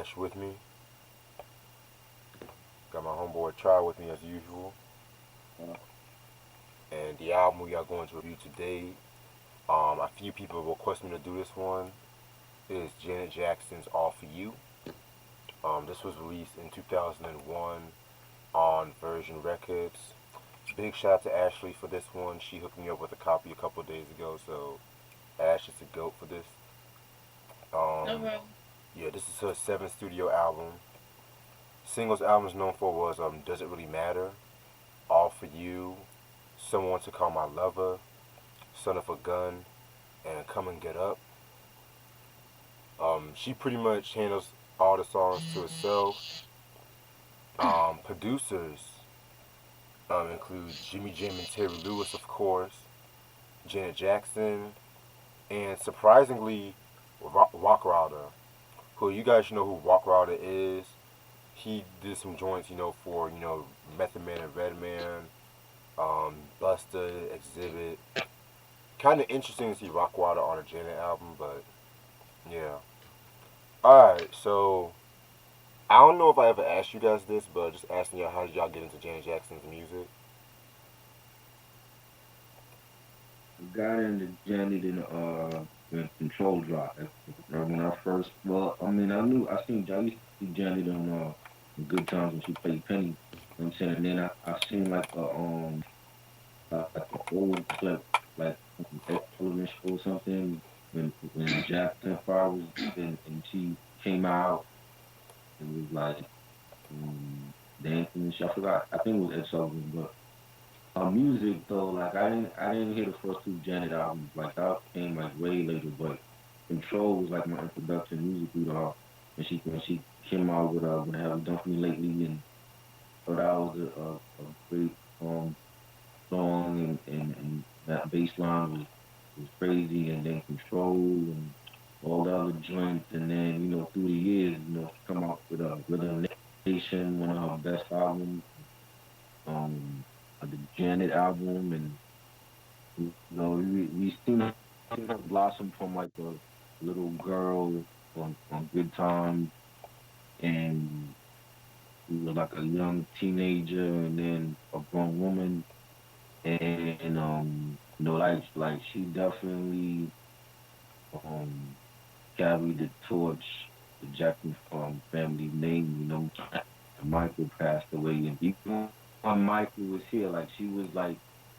Ash with me. Got my homeboy Try with me as usual. Uh, And the album we are going to review today, a few people requested me to do this one, is Janet Jackson's All For You. This was released in 2001 on Virgin Records. Big shout out to Ashley for this one. She hooked me up with a copy a couple of days ago, so Ash is a goat for this. Um, Okay. yeah, this is her seventh studio album. Singles albums known for was Does It Really Matter, All For You, Someone to Call My Lover, Son of a Gun, and Come and Get Up. She pretty much handles all the songs to herself. Producers include Jimmy Jam and Terry Lewis, of course, Janet Jackson, and surprisingly, Rock Wilder, who you guys know who Rock Wilder is. He did some joints, for Method Man and Redman, Busta, Exhibit. Kind of interesting to see Rock Wilder on a Janet album, but yeah. All right, so I don't know if I ever asked you guys this, but just asking y'all, how did y'all get into Janet Jackson's music? got into Janet when Control dropped. When I first, well, I mean, I used to see Janet on Good Times when she played Penny. You know what I'm saying? And then I seen like an old clip, like television show or something when Jackson 5 was and she came out and was like dancing and shit. I forgot. I think it was Ed Sullivan, but music though, like I didn't hear the first two Janet albums. Like that came like way later, but Control was like my introduction musically to her. And she came out with what have you done for me lately, and so that was a great song, and that bass line was crazy, and then Control and all the other joints, and then through the years, she come out with Rhythm Nation, one of her best albums, the Janet album, and we seen her blossom from like a little girl on Good Times, and she was like a young teenager, and then a grown woman, and like she definitely um carried the torch, the Jackson family name. And Michael passed away, and even when Michael was here, like she was like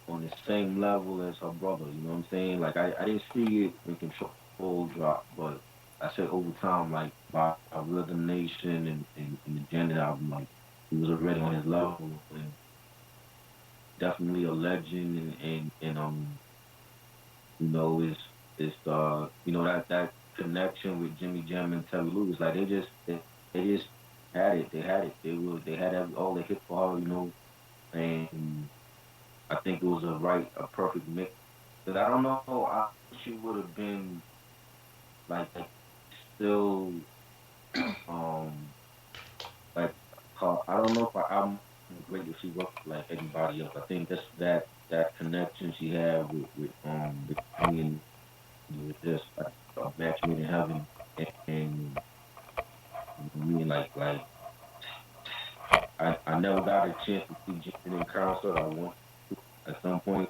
on the same level as her brother. You know what I'm saying? Like I didn't see it when Control dropped, but I said over time, like by Rhythm Nation and the Janet album, like he was already on his level, and definitely a legend, and it's that connection with Jimmy Jam and Terry Lewis, like they just had it. They had all the hip hop. And I think it was a perfect mix. Cause I don't know, I wish it would have been like still um like I don't know if our album was great if she worked like anybody else. I think that's that connection she had with me and was just like a match made in heaven. And I mean, I never got a chance to see Janet in concert. I want at some point.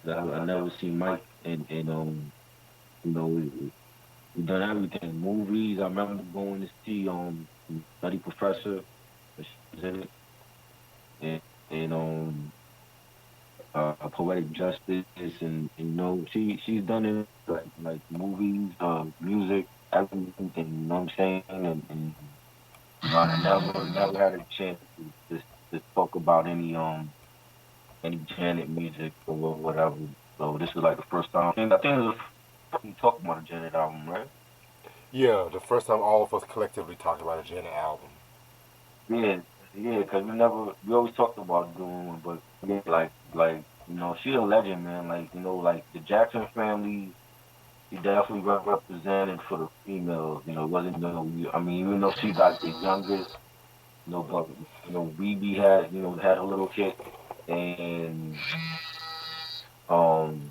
'Cause I never seen Mike, and we done everything. Movies. I remember going to see Nutty Professor, but she was in it, and Poetic Justice, and she's done it like movies, music, everything. You know what I'm saying? And I never had a chance to talk about any Janet music or whatever. So this is like the first time. I think it was the first time you talk about a Janet album, right? Yeah, the first time all of us collectively talked about a Janet album. Yeah, yeah, because we always talked about doing one, but yeah, like she's a legend, man. Like like the Jackson family, she definitely represented for the females. It wasn't I mean, even though she got the youngest, but BB had a little hit, and um,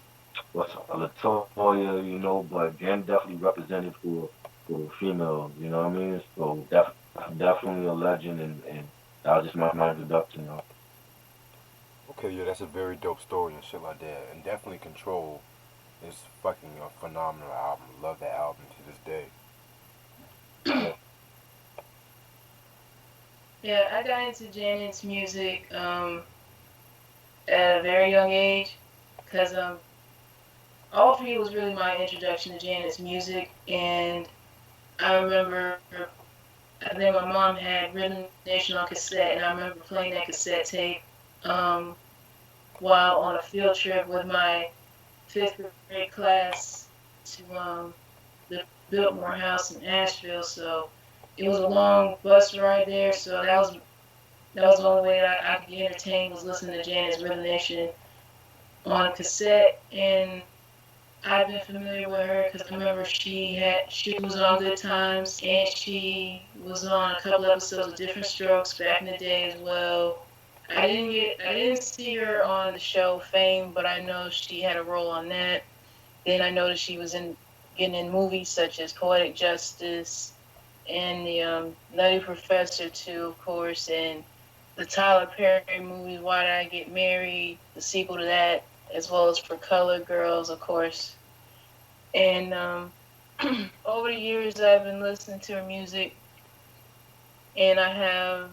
what's Latoya, but Jen definitely represented for. for a female. You know what I mean? So definitely a legend, and that was just my introduction. Okay, yeah, that's a very dope story and shit like that. And definitely Control is fucking a phenomenal album. Love that album to this day. Yeah, I got into Janet's music at a very young age because all for You was really my introduction to Janet's music, and I remember I think my mom had Rhythm Nation on cassette, and I remember playing that cassette tape um, while on a field trip with my fifth grade class to the Biltmore House in Asheville. So it was a long bus ride there. So that was the only way I could get entertained was listening to Janet's Rhythm Nation on cassette, and I've been familiar with her because I remember she was on Good Times, and she was on a couple episodes of Different Strokes back in the day as well. I didn't see her on the show Fame, but I know she had a role on that. Then I noticed she was in getting in movies such as Poetic Justice and the Nutty Professor too, of course, and the Tyler Perry movie Why Did I Get Married, the sequel to that, as well as for Color Girls, of course. And over the years, I've been listening to her music, and I have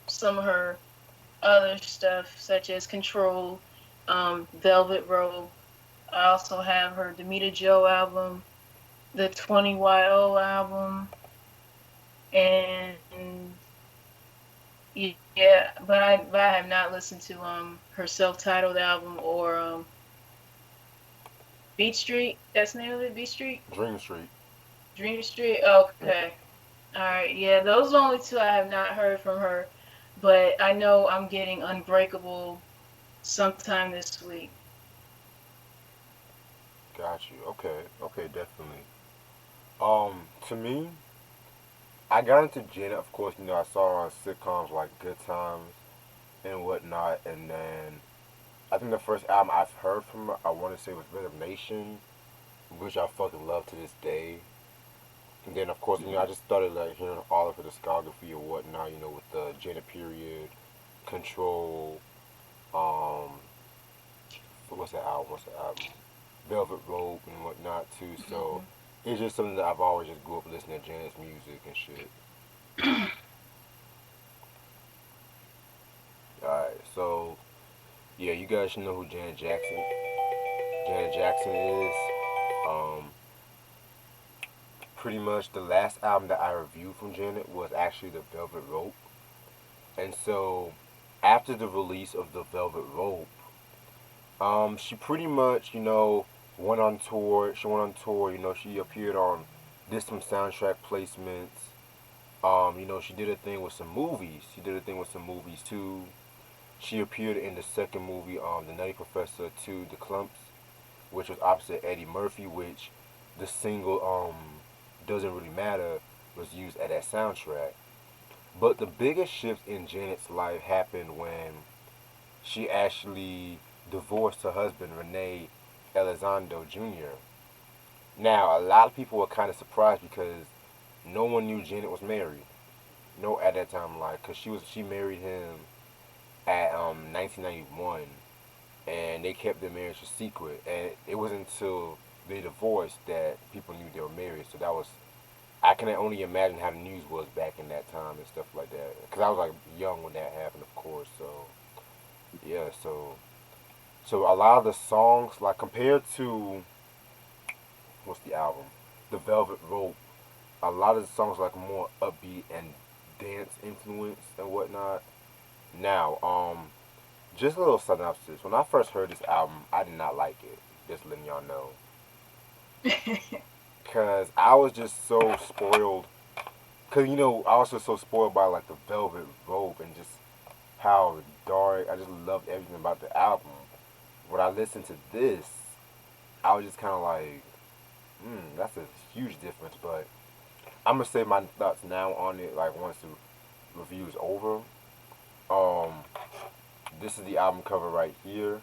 some of her other stuff, such as Control, Velvet Rope. I also have her Demita Joe album, the 20YO album, and yeah, but I have not listened to her self-titled album or Beat Street. That's the name of it, Beat Street, Dream Street. Dream Street. Okay, all right, yeah, those are the only two I have not heard from her, but I know I'm getting Unbreakable sometime this week. Got you. Okay. Okay, definitely. To me, I got into Janet, of course, I saw her on sitcoms like Good Times and whatnot, and then I think the first album I've heard from her, I want to say was Rhythm Nation, which I fucking love to this day. And then, of course, I just started like hearing all of her discography or whatnot, with the Janet period, Control, um, what's that album? What's the album? Velvet Rope and whatnot too. So Hmm. it's just something that I've always just grew up listening to Janet's music and shit. Alright, so yeah, you guys should know who Janet Jackson is. Um, Pretty much the last album that I reviewed from Janet was actually the Velvet Rope. And so after the release of the Velvet Rope, she pretty much, went on tour. She went on tour, she appeared on did some soundtrack placements. She did a thing with some movies. She did a thing with some movies too. She appeared in the second movie, The Nutty Professor 2, The Clumps, which was opposite Eddie Murphy, which the single Doesn't Really Matter was used at that soundtrack. But the biggest shift in Janet's life happened when she actually divorced her husband, Rene Elizondo Jr. Now, a lot of people were kind of surprised because no one knew Janet was married. No, at that time, like, cause she married him at 1991, and they kept their marriage a secret. And it wasn't until they divorced that people knew they were married. So that was I can only imagine how the news was back in that time and stuff like that. Cause I was like young when that happened, of course. So yeah, so a lot of the songs, like compared to what's the album, The Velvet Rope, a lot of the songs like more upbeat and dance influence and whatnot. Now, just a little synopsis. When I first heard this album, I did not like it. Just letting y'all know, cause I was just so spoiled. Cause I was just so spoiled by like the Velvet Rope and just how dark. I just loved everything about the album. When I listened to this, I was just kind of like, that's a huge difference. But I'm gonna say my thoughts now on it. Like once the review is over. Um, this is the album cover right here.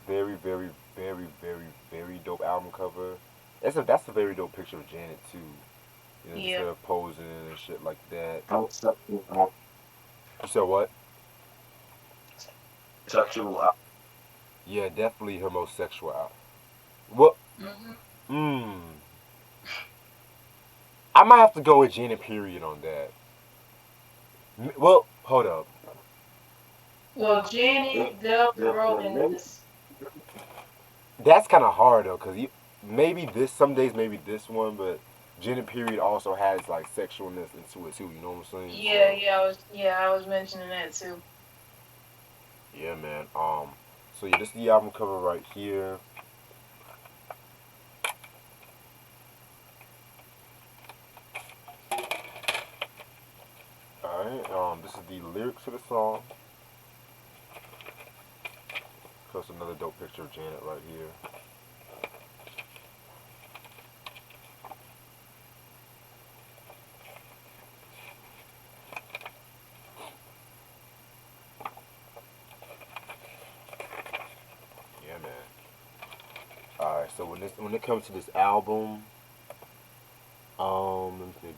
Very, very, very, very, very dope album cover. That's a very dope picture of Janet too. You know, just Yeah. her posing and shit like that. How sexual, You said what? sexual. Yeah, definitely her most sexual out. What? Hmm. Mmm. I might have to go with Janet Period on that. Well, hold up. Well, Janet, Del wrote in this. That's kind of hard though, cause maybe this some days maybe this one, but Janet Period also has like sexualness into it too. You know what I'm saying? Yeah, So I was mentioning that too. yeah, man. So yeah, this is the album cover right here. All right. This is the lyrics to the song. Plus another dope picture of Janet right here. Yeah, man. All right. So when it comes to this album, let me think.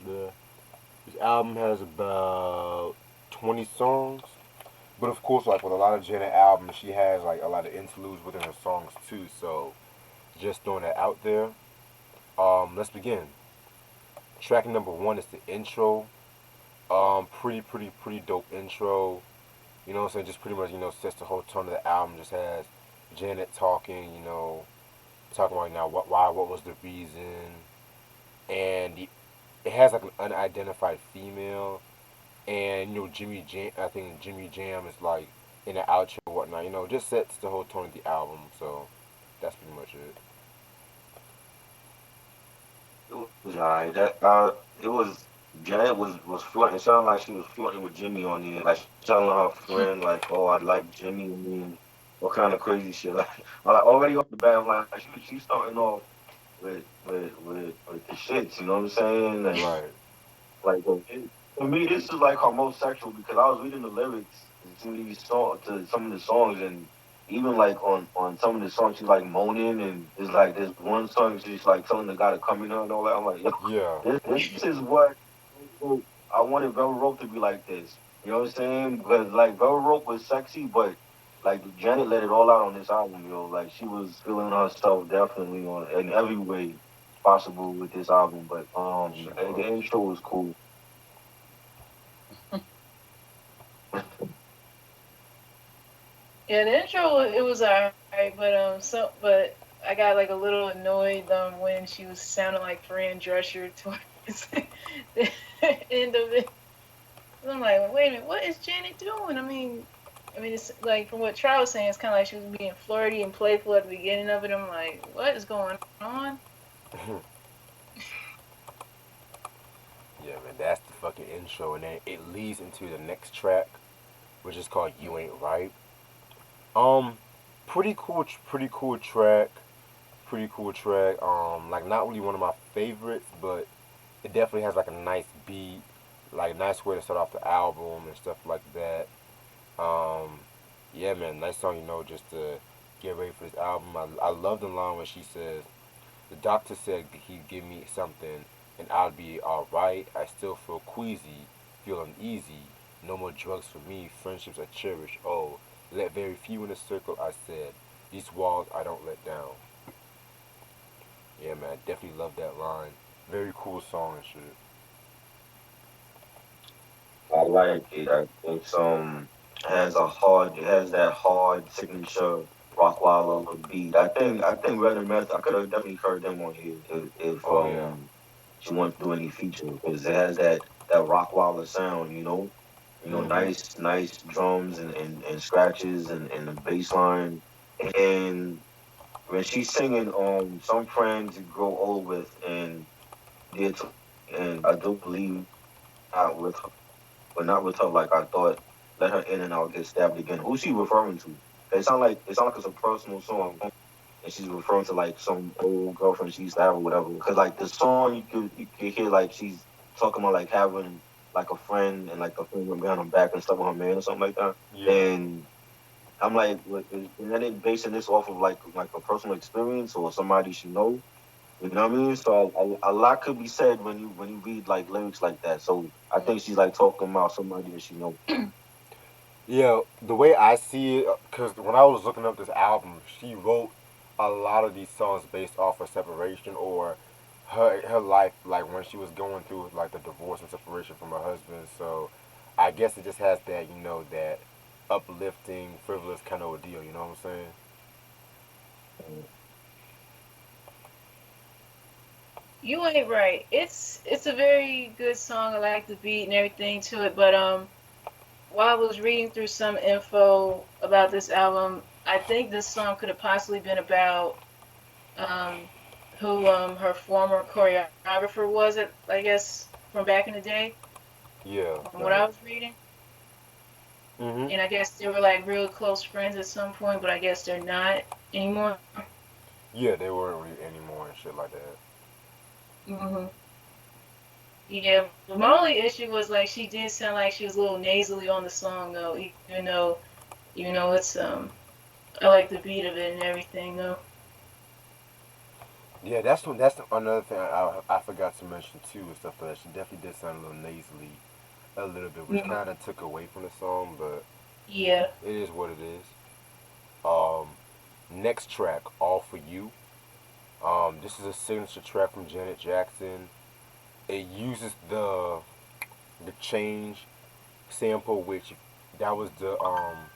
This album has about 20 songs. But of course, like with a lot of Janet albums, she has like a lot of interludes within her songs too. So just throwing that out there. Let's begin. Track number one is the intro. Pretty dope intro. You know what I'm saying? Just pretty much, sets the whole tone of the album. Just has Janet talking, talking about now what was the reason, and it has like an unidentified female, and Jimmy Jam. I think Jimmy Jam is like in the outro and whatnot. Just sets the whole tone of the album. So that's pretty much it. It was alright. It was Janet was flirting. It sounded like she was flirting with Jimmy on the end. Like she telling her friend, like, "Oh, I like Jimmy." I mean, what kind of crazy shit? Like already off the bat, I'm like she's starting off with the shits. You know what I'm saying? And Right. like, for me, this is like her most sexual because I was reading the lyrics to some of the songs, and even like on some of the songs, she's like moaning, and it's like there's one song she's like telling the guy to come in her and all that. I'm like, yo, Yeah. this is what I wanted Velvet Rope to be like this. You know what I'm saying? Because like Velvet Rope was sexy, but like Janet let it all out on this album, yo. Like she was feeling herself definitely on in every way possible with this album. But She the was. intro was cool. Yeah, the intro it was alright, but but I got like a little annoyed when she was sounding like Fran Drescher towards the end of it. I'm like, wait a minute, what is Janet doing? I mean, it's like from what Trout was saying, it's kind of like she was being flirty and playful at the beginning of it. I'm like, what is going on? Yeah, man. That's the fucking intro, and then it leads into the next track, which is called "You Ain't Right." Um, pretty cool track. Pretty cool track. Like not really one of my favorites, but it definitely has like a nice beat, like nice way to start off the album and stuff like that. Um, yeah, man, nice song. Just to get ready for this album. I love the line when she says, "The doctor said he'd give me something, and I'll be all right. I still feel queasy, feel uneasy. No more drugs for me. Friendships I cherish. Oh, let very few in the circle." I said, "These walls I don't let down." Yeah, man, definitely love that line. Very cool song and shit. I like it. It has that hard signature Rockwilder beat. I think Red and Meth I could have definitely heard them on here if Oh yeah. she wanted to do any feature because it has that Rockwilder sound. Mhm. Nice drums and scratches and the bass line. And when she's singing some friends you grow old with and dear to and I do believe not with her, but not with her like I thought. Let her in and I'll get stabbed again. Who's she referring to? It sound like it's a personal song, and she's referring to like some old girlfriend she used to have or whatever. Because like the song, you could hear like she's talking about like having like a friend and like the friend went behind her back and stuff with her man or something like that. Yeah. And I'm like, is that it basing this off of like a personal experience or somebody she know? You know what I mean? So a lot could be said when you read like lyrics like that. So I think she's like talking about somebody that she knows. Yeah, the way I see it, because when I was looking up this album, she wrote a lot of these songs based off of separation or her life, like when she was going through like the divorce and separation from her husband. So I guess it just has that, that uplifting, frivolous kind of a deal. You know what I'm saying? You ain't right. It's a very good song. I like the beat and everything to it, but while I was reading through some info about this album, I think this song could have possibly been about um who her former choreographer was, it I guess, from back in the day, Yeah. from what I was reading. Mhm. And I guess they were like real close friends at some point, but I guess they're not anymore. Yeah, they weren't really anymore and shit like that. hmm Yeah, but my only issue was like she did sound like she was a little nasally on the song though, even though it's I like the beat of it and everything though. Yeah, that's another thing I forgot to mention too and stuff like that. She definitely did sound a little nasally, a little bit, which Mhm. kind of took away from the song, but Yeah. it is what it is. Um, Next track, All For You. This is a signature track from Janet Jackson. It uses the change sample, which that was the um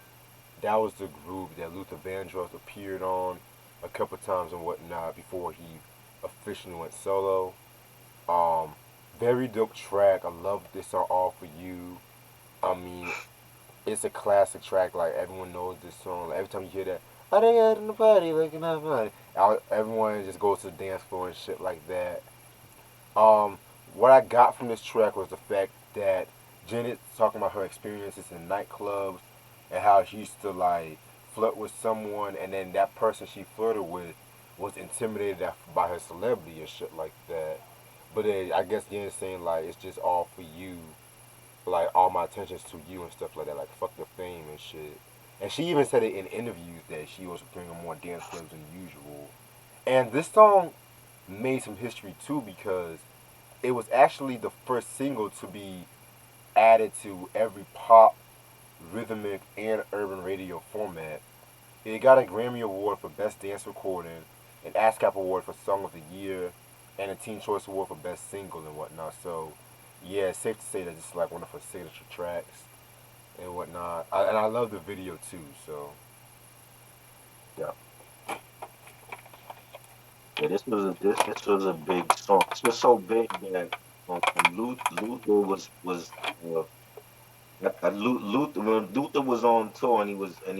that was the group that Luther Vandross appeared on a couple times and whatnot before he officially went solo. Um, Very dope track. I love this song, All For You. I mean, it's a classic track. Like everyone knows this song. Like, every time you hear that, I done got in the party looking at money. Everyone just goes to the dance floor and shit like that. Um, what I got from this track was the fact that Janet's talking about her experiences in nightclubs and how she used to like flirt with someone, and then that person she flirted with was intimidated by her celebrity and shit like that. But then I guess Janet's saying like it's just all for you, like all my attention's to you and stuff like that, like fuck the fame and shit. And she even said it in interviews that she was bringing more dance clubs than usual. And this song made some history too because it was actually the first single to be added to every pop, rhythmic, and urban radio format. It got a Grammy Award for Best Dance Recording, an ASCAP Award for Song of the Year, and a Teen Choice Award for Best Single and whatnot. So, yeah, it's safe to say that this is like one of her signature tracks and whatnot. And I love the video too. So, Yeah, yeah. This was a big song. This was so big that Luther uh, Luther when Luther was on tour and he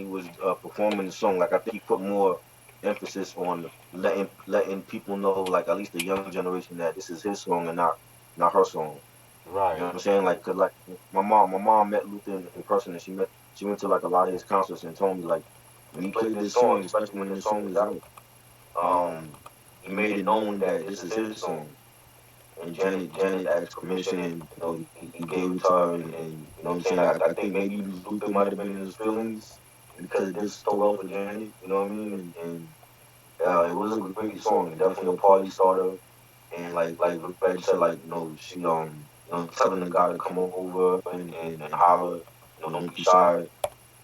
was performing the song. Like I think he put more emphasis on letting people know, like at least the young generation, that this is his song and not her song. You know right. what I'm saying? Like, 'cause like my mom met Luther in person, and she went to like a lot of his concerts and told me like when he played this song, especially when the song was out, he made it known that this is his song. And Janet asked permission, and he gave it to her, and you know what I'm saying. I think maybe Luther might have been in his feelings because this is so well for Janet. You know what I mean? And it was a great song, and definitely a party starter. And like Reg said, like she telling the guy to come over and holler, don't be shy,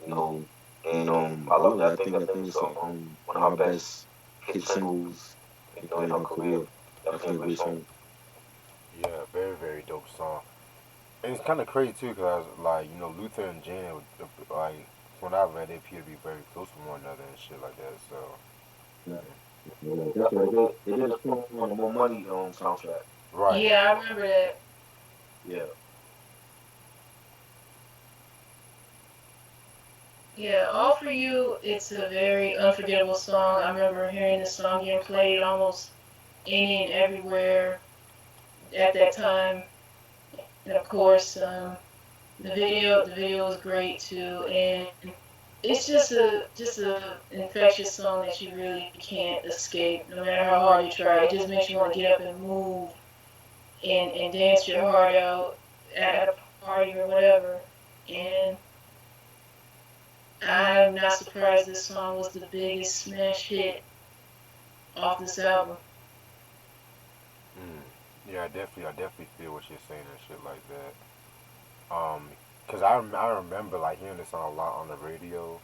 you know. And I love it. I think it's one of her best hit singles, in her career. Definitely a great song. Yeah, very, very dope song. And it's kind of crazy too, because like Luther and Janet, like when I read, they appear to be very close to one another and shit like that. So Yeah. Yeah, that's right. They did a song on the More Money soundtrack. right, Yeah, I remember that. Yeah. Yeah, All For You, it's a very unforgettable song. I remember hearing the song getting played almost any and everywhere at that time. And of course, the video was great too, and it's just a infectious song that you really can't escape, no matter how hard you try. It just makes you want to get up and move and dance your heart out at a party or whatever. And I'm not surprised this song was the biggest smash hit off this album. Yeah, I definitely feel what you're saying and shit like that. Cause I remember like hearing this song a lot on the radio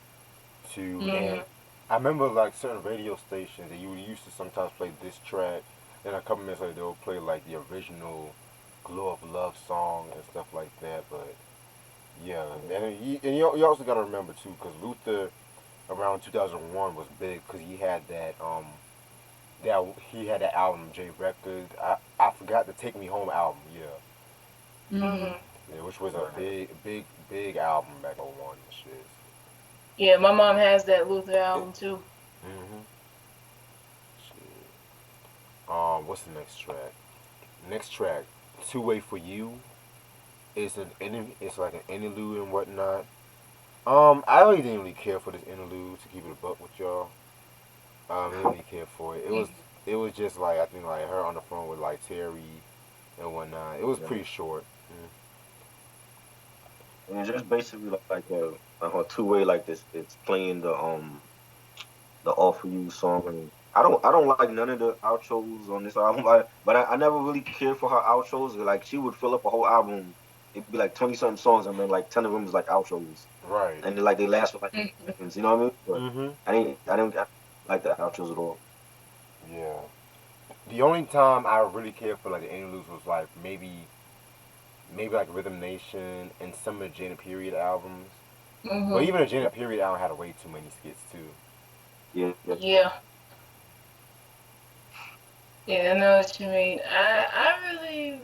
too, and Mhm. I remember like certain radio stations that you used to sometimes play this track, then a couple minutes later they'll play like the original "Glow of Love" song and stuff like that. But yeah, you also gotta remember too, cause Luther around 2001 was big, cause he had that album J Records. I forgot the Take Me Home album. Yeah, Mhm. yeah, which was a Right. big album back on one and shit. Yeah, my mom has that Luther album too. Mm-hmm. Shit. What's the next track? Next track, Two Way for You. It's like an interlude and whatnot. I really didn't really care for this interlude to keep it a buck with y'all. I didn't really care for it. It was just like I think like her on the phone with like Terry and whatnot. It was Yeah. pretty short. And it's just basically like a two way like this. It's playing the All For You song, and I don't like none of the outros on this album. But I never really cared for her outros. Like she would fill up a whole album. It'd be like 20 something songs, and then like 10 of them is like outros, Right. and then, like they last for like Mhm. seconds. You know what I mean? But Mm-hmm. I didn't like the outros at all. Yeah. The only time I really cared for like the interludes was like maybe like Rhythm Nation and some of the Janet Period albums. But Mhm. even the Janet Period album had way too many skits too. Yeah, yeah, Yeah. Yeah, I know what you mean. I really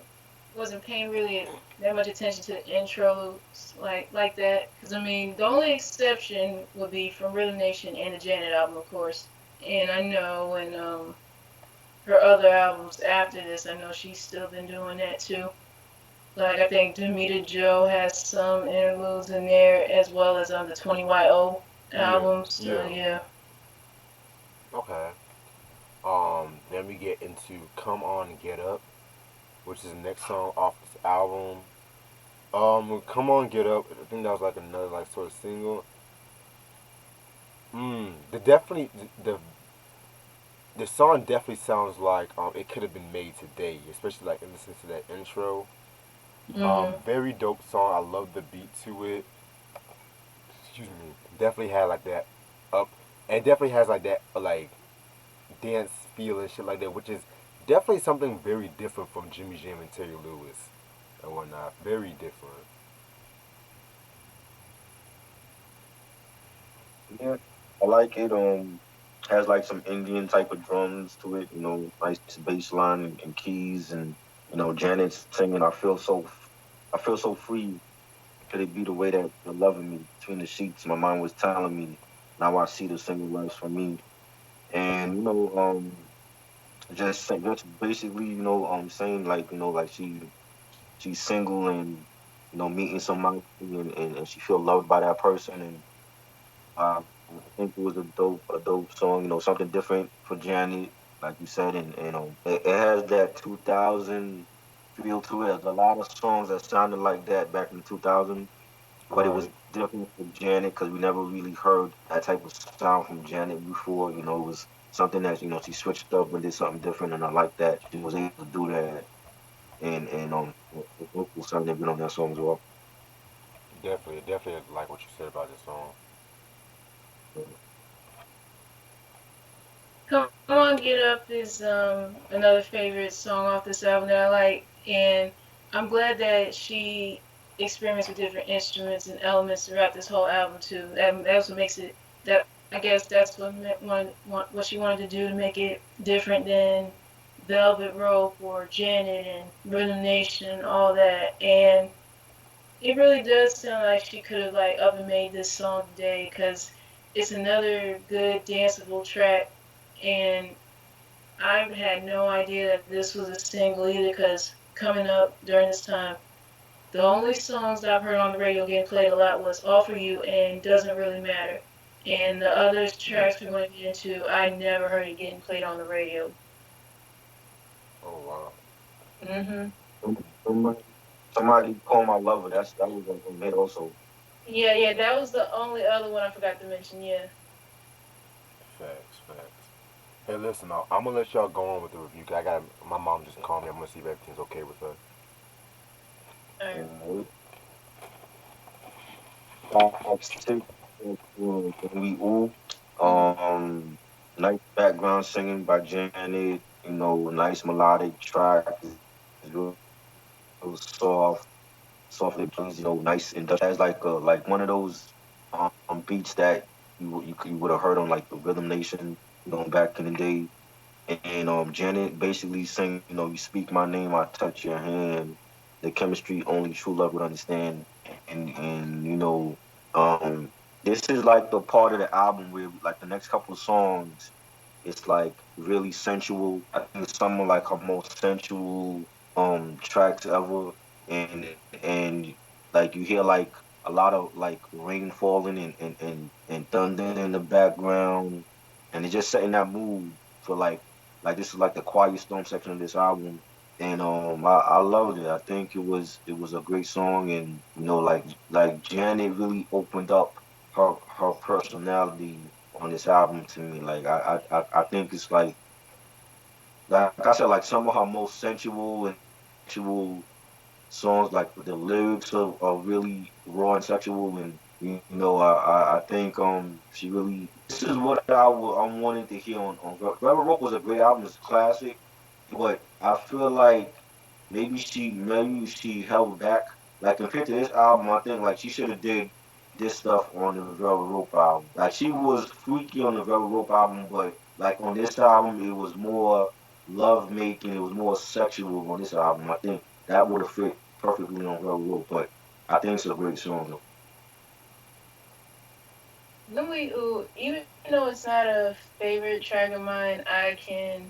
wasn't paying really that much attention to the intros like that, because I mean the only exception would be from Rhythm Nation and the Janet album, of course. And I know when her other albums after this, I know she's still been doing that too. Like I think Demita Joe has some interludes in there as well as on the 20YO Yeah. album. So Yeah. yeah. Okay. Then we get into Come On and Get Up, which is the next song off this album. Come On Get Up, I think that was like another like sort of single. The song definitely sounds like it could have been made today, especially like in listening to that intro. Mhm. Very dope song. I love the beat to it. Excuse me. Definitely had like that up, and definitely has like that like dance feel and shit like that, which is definitely something very different from Jimmy Jam and Terry Lewis and whatnot. Very different. yeah. I like it. Has like some Indian type of drums to it. You know, nice bass line and keys, and Janet's singing. I feel so free. Could it be the way that you're loving me between the sheets? My mind was telling me. Now I see the single lives for me, and just basically, saying like like she's single and meeting somebody and she feel loved by that person, and I think it was a dope song. Something different for Janet, like you said, and it has that 2000 feel to it. There's a lot of songs that sounded like that back in 2000, but it was Right. different for Janet because we never really heard that type of sound from Janet before. It was something that she switched up and did something different, and I like that she was able to do that. And the vocals sounded good on that song as well. Definitely like what you said about this song. Come On Get Up is another favorite song off this album that I like, and I'm glad that she experiments with different instruments and elements throughout this whole album too. That's what makes it that I guess that's what she wanted to do to make it different than Velvet Rope or Janet and Rhythm Nation and all that. And it really does sound like she could have like up and made this song today because it's another good danceable track, and I had no idea that this was a single either because coming up during this time, the only songs that I've heard on the radio getting played a lot was All For You and Doesn't Really Matter. And the other tracks we're going to get into, I never heard it getting played on the radio. Oh wow. Hmm. Somebody, somebody call my lover. That was a hit also. Yeah, yeah, that was the only other one I forgot to mention. Yeah. Facts. Hey, listen, I'm gonna let y'all go on with the review. 'Cause I got my mom just called me. I'm gonna see if everything's okay with her. Alright. Uh, Facts too. When we ooh, Mhm. nice background singing by Janet. You know, nice melodic track. It's real soft, softly plays. You know, nice industrial. Has like one of those beats that you would have heard on like the Rhythm Nation. You know, back in the day. And Janet basically saying, you know, you speak my name, I touch your hand. The chemistry only true love would understand. And you know, um, this is like the part of the album where like the next couple of songs, it's like really sensual. I think it's some of like her most sensual tracks ever. And like you hear like a lot of like rain falling and thunder in the background, and it's just setting that mood for like this is like the quiet storm section of this album. And I loved it. I think it was a great song. And you know, like Janet really opened up her personality on this album to me. Like I think it's like I said, like some of her most sensual and sexual songs. Like the lyrics are really raw and sexual. And you know, I think she really, this is what I'm wanting to hear on Rebel Rope. Was a great album, it's a classic, but I feel like maybe she held back. Like compared to this album, I think like she should have did this stuff on the Velvet Rope album. Like she was freaky on the Velvet Rope album, but like on this album, it was more love making. It was more sexual on this album. I think that would have fit perfectly on Velvet Rope. But I think it's a great song though. Louis, ooh, even though it's not a favorite track of mine, I can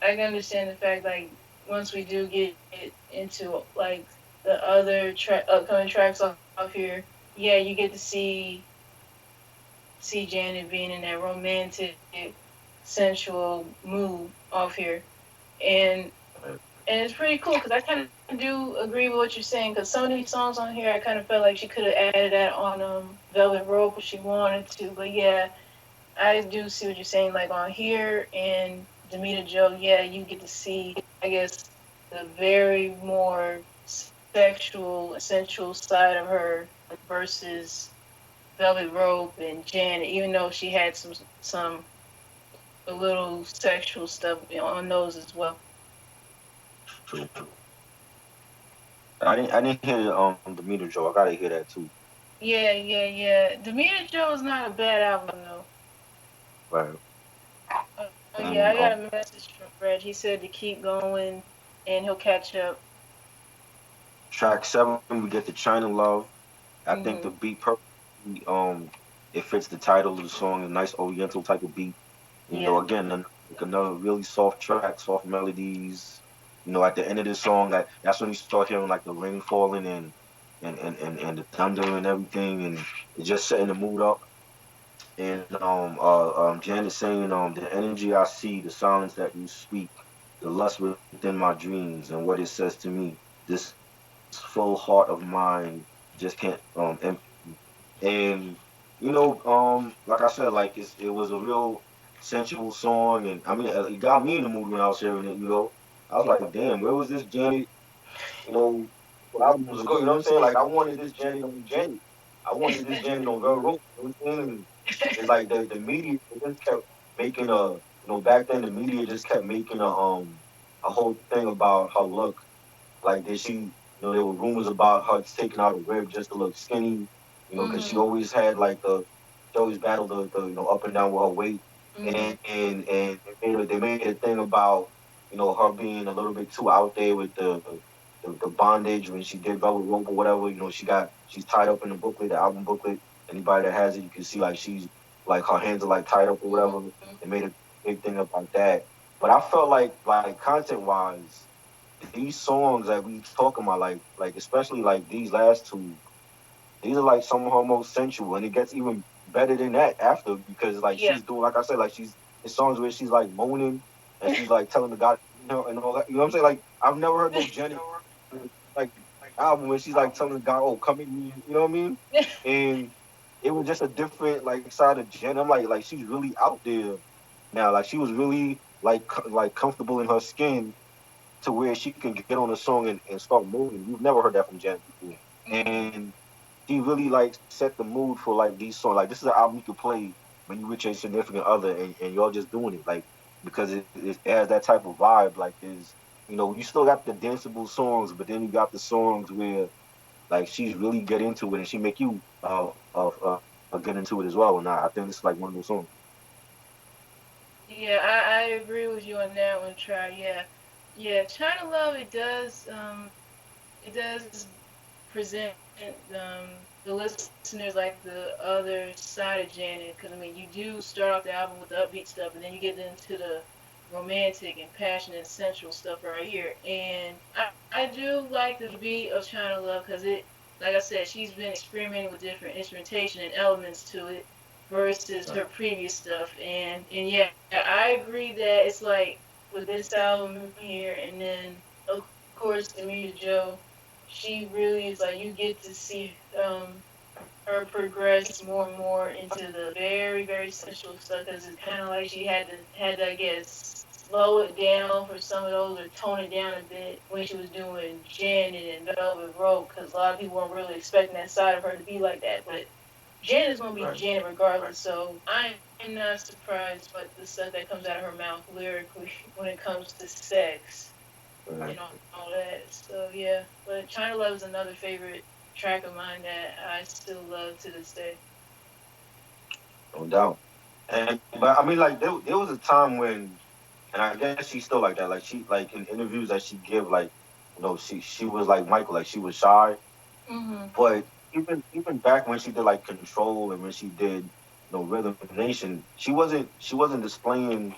understand the fact like once we do get into like the other upcoming tracks off here, yeah, you get to see Janet being in that romantic, sensual mood off here, and and it's pretty cool because I kind of do agree with what you're saying. Because some of these songs on here, I kind of felt like she could have added that on Velvet Rope if she wanted to. But yeah, I do see what you're saying. Like on here and Demeter Joe, yeah, you get to see, I guess, the very more sexual, sensual side of her versus Velvet Rope and Janet. Even though she had some a little sexual stuff on those as well. True, true. I didn't hear the meter Joe. I gotta hear that too. Yeah, yeah, yeah. Demeter Joe is not a bad album though. Right. Oh yeah, And I got a message from Fred. He said to keep going, and he'll catch up. track 7, we get the China Love. I think the Mhm. beat perfectly it fits the title of the song, a nice Oriental type of beat. You know, Yeah. again, like another really soft track, soft melodies. You know, at the end of the song, that's when you start hearing like the rain falling and the thunder and everything, and it's just setting the mood up. And Janet saying, the energy I see, the silence that you speak, the lust within my dreams, and what it says to me. This full heart of mine just can't empty. And you know, like I said, like it was a real sensual song. And I mean, it got me in the mood when I was hearing it. You know, I was like, damn, where was this Janet? You know, albums ago. You know what I'm saying? Like I wanted this Janet on Janet. I wanted this Janet on Girl Rope. You know what I'm saying? It's like the media just kept making back then the media just kept making a whole thing about her look. Like there were rumors about her taking out a rib just to look skinny, because she Mhm. always had she always battled the up and down with her weight. Mhm. And they made a thing about, her being a little bit too out there with the bondage when she did Velvet Rope or whatever. She's tied up in the booklet, the album booklet. Anybody that has it, you can see like she's like her hands are like tied up or whatever. Mhm. They made a big thing about that. But I felt like content wise, these songs that we talking about, like especially like these last two, these are like some of her most sensual, and it gets even better than that after, because like Yeah. she's doing, like I said, like she's in songs where she's like moaning and she's like telling the God, and all that. You know what I'm saying? Like I've never heard no Janet like album where she's like telling the God, "Oh, come at me," you know what I mean? And it was just a different like side of Janet. I'm like she's really out there now. Like she was really like comfortable in her skin to where she can get on a song and start moving. You've never heard that from Janet before, and she really like set the mood for like these songs. Like this is an album you could play when you with your significant other and y'all just doing it, like because it has that type of vibe. Like is you still got the danceable songs, but then you got the songs where like she's really get into it and she make you get into it as well. And I think this is like one of those songs. Yeah, I agree with you on that one, Try. Yeah, yeah. China Love, it does present the listeners like the other side of Janet. Because I mean, you do start off the album with the upbeat stuff, and then you get into the romantic and passionate and sensual stuff right here. And I do like the beat of China Love because like I said, she's been experimenting with different instrumentation and elements to it versus Right. her previous stuff. And yeah, I agree that it's like with this album here, and then of course Amita Joe, she really is like you get to see her progress more and more into the very very sensual stuff because it's kind of like she had to I guess slow it down for some of those or tone it down a bit when she was doing Janet and Velvet Rope because a lot of people weren't really expecting that side of her to be like that, but Janet's gonna be Right. Janet regardless, so I'm not surprised by the stuff that comes out of her mouth lyrically when it comes to sex Right. and all that. So yeah, but China Love is another favorite track of mine that I still love to this day. No doubt. And but I mean, like there was a time when, and I guess she's still like that. Like she like in interviews that she give, like she was like Michael, like she was shy. Mhm. But even back when she did like Control and when she did Rhythm Nation, she wasn't displaying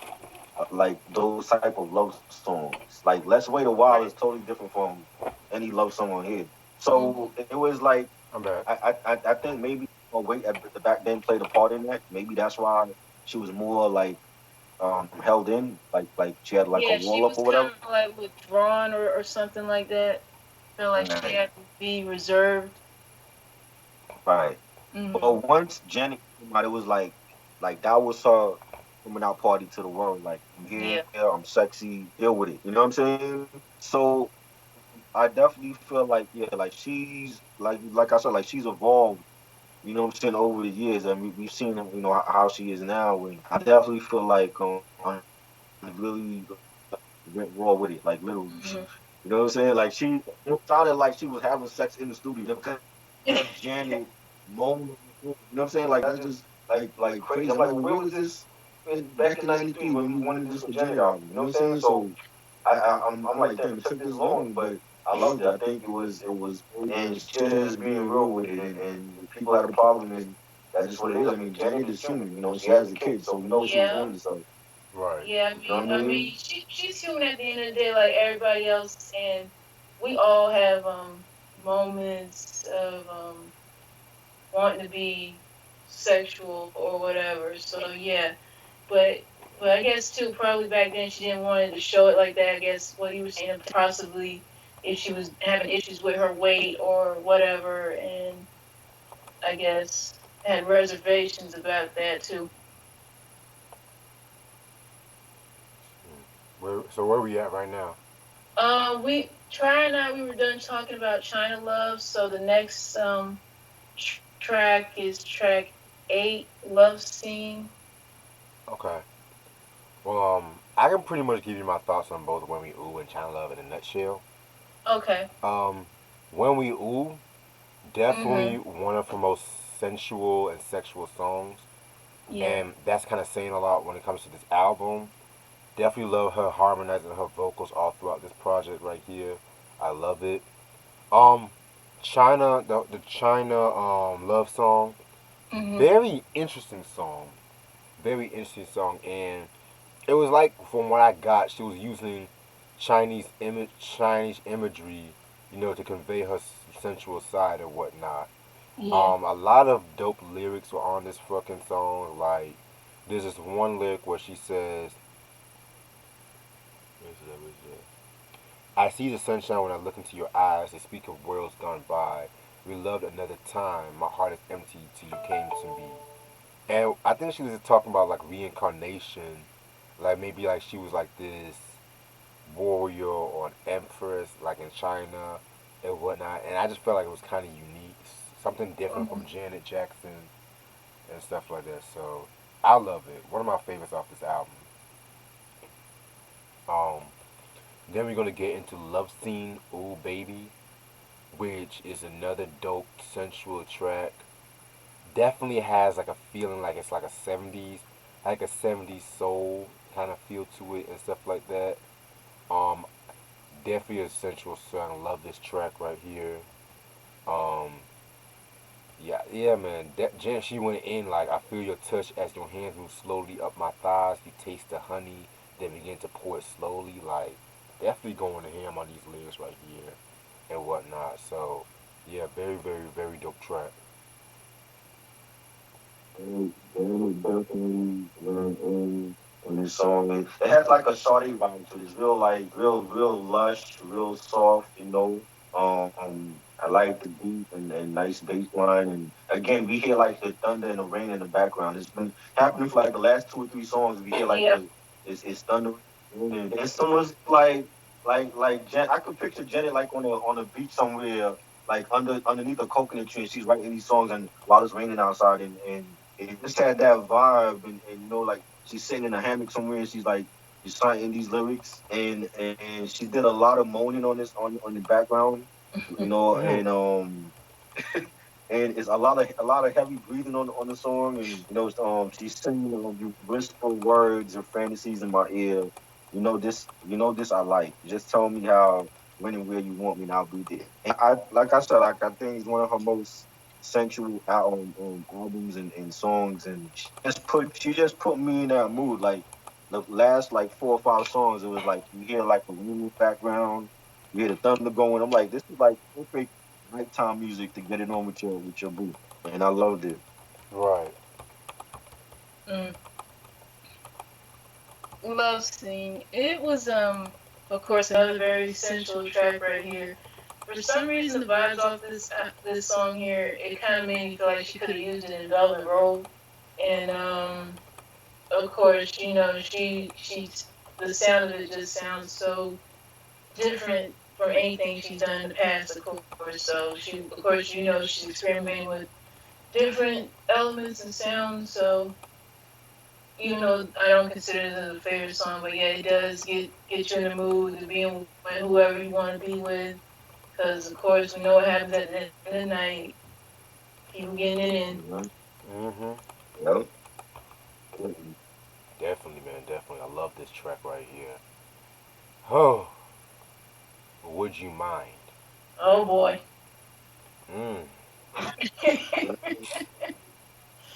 like those type of love songs. Like Let's Wait a While is Right. totally different from any love song on here. Mhm. So it was like I'm back. I think maybe weight at the back then played a part in that. Maybe that's why she was more like held in, like she had like a Yeah, she wall up was or kind whatever. of like withdrawn or something like that. Felt like she Right. had to be reserved. Right. But Mhm. once Janet came out, it was like that was her coming out party to the world. Like I'm here, Yeah. I'm sexy, deal with it. You know what I'm saying? So I definitely feel like yeah, like she's like I said, like she's evolved. You know what I'm saying over the years, and we've seen how she is now. And I definitely feel like I really went raw with it, like literally. Mhm. You know what I'm saying? Like it sounded like she was having sex in the studio because Janet moaned. You know what I'm saying? Like that's just like crazy. I'm like, well, where was this back in '93 when we wanted this for Janet album? You know what I'm saying? So I'm like, damn, it took this long, but I loved it. I think it was, and she was just being real with it. And if people had a problem, then that is what it is. I mean, Janet is human. She has a kid, so we know she was Yeah. going to stuff. Right. Yeah, You know what I I mean, mean? she's human at the end of the day, like everybody else, and we all have moments of wanting to be sexual or whatever. So yeah, but I guess too probably back then she didn't want to show it like that. I guess what you were saying possibly if she was having issues with her weight or whatever, and I guess had reservations about that too. Where we at right now? We Try and I we were done talking about China Love, so the next track is track 8, Love Scene. Okay. Well, I can pretty much give you my thoughts on both When We Ooh and China Love in a nutshell. Okay. Um, When We Ooh, definitely Mhm. one of her most sensual and sexual songs, Yeah. and that's kind of saying a lot when it comes to this album. Definitely love her harmonizing her vocals all throughout this project right here. I love it. Um, China, the China love song, Mhm. very interesting song, very interesting song, and it was like from what I got, she was using Chinese imagery, to convey her sensual side and whatnot. Yeah. A lot of dope lyrics were on this fucking song. Like, there's this one lyric where she says, what is it? "I see the sunshine when I look into your eyes. They speak of worlds gone by. We loved another time. My heart is empty till you came to me." And I think she was talking about like reincarnation Like maybe like she was like this warrior or an empress, like in China and whatnot. And I just felt like it was kind of unique, something different from Janet Jackson and stuff like that. So I love it. One of my favorites off this album. Um, then we're gonna get into Love Scene, Ooh Baby, which is another dope sensual track. Definitely has like a feeling like it's like a 70s soul kind of feel to it and stuff like that. Um, Definitely a sensual song. Love this track right here. Um, yeah, yeah, man. Jen, she went in like I feel your touch as your hands move slowly up my thighs. You taste the honey, then begin to pour it slowly. Like definitely going to ham on these lyrics right here and whatnot. So yeah, very, very, very dope track. And definitely on this song. It has like a shawty vibe to it. It's real like real lush, real soft, you know. I like the beat and nice bass line, and again we hear like the thunder and the rain in the background. It's been happening for like the last 2 or 3 songs. We hear like Yep. it's thunder and it's almost like Jen, I could picture Janet like on a beach somewhere, like underneath a coconut tree, and she's writing these songs and while it's raining outside, and it just had that vibe, and you know, like she's sitting in a hammock somewhere, and she's like reciting these lyrics, and she did a lot of moaning on this on the background, you know, Mm. and it's a lot of heavy breathing on the song, and you know, she's singing, you whisper words and fantasies in my ear. You know this I like. Just tell me how, when and where you want me, and I'll be there. And I like I said, like I think it's one of her most sensual albums and songs, and she just put me in that mood. Like the last like 4 or 5 songs, it was like you hear like a room background, you hear the thunder going. I'm like, this is like perfect nighttime music to get it on with your boo, and I loved it. Right. Mm. Love Scene. It was of course another very sensual track right here. For some reason, the vibes off this song here, it kind of made me feel like she could have used it in Velvet Rope, and of course, the sound of it just sounds so different from anything she's done in the past, of course. So of course, she's experimenting with different elements and sounds. So even though I don't consider it a favorite song, but yeah, it does get you in the mood to be with whoever you want to be with. Because of course, we know what happens at the end of the night. People getting it in. Mhm. Mm-hmm. Yep. Definitely, man. Definitely. I love this track right here. Oh, would you mind? Oh boy. Mm.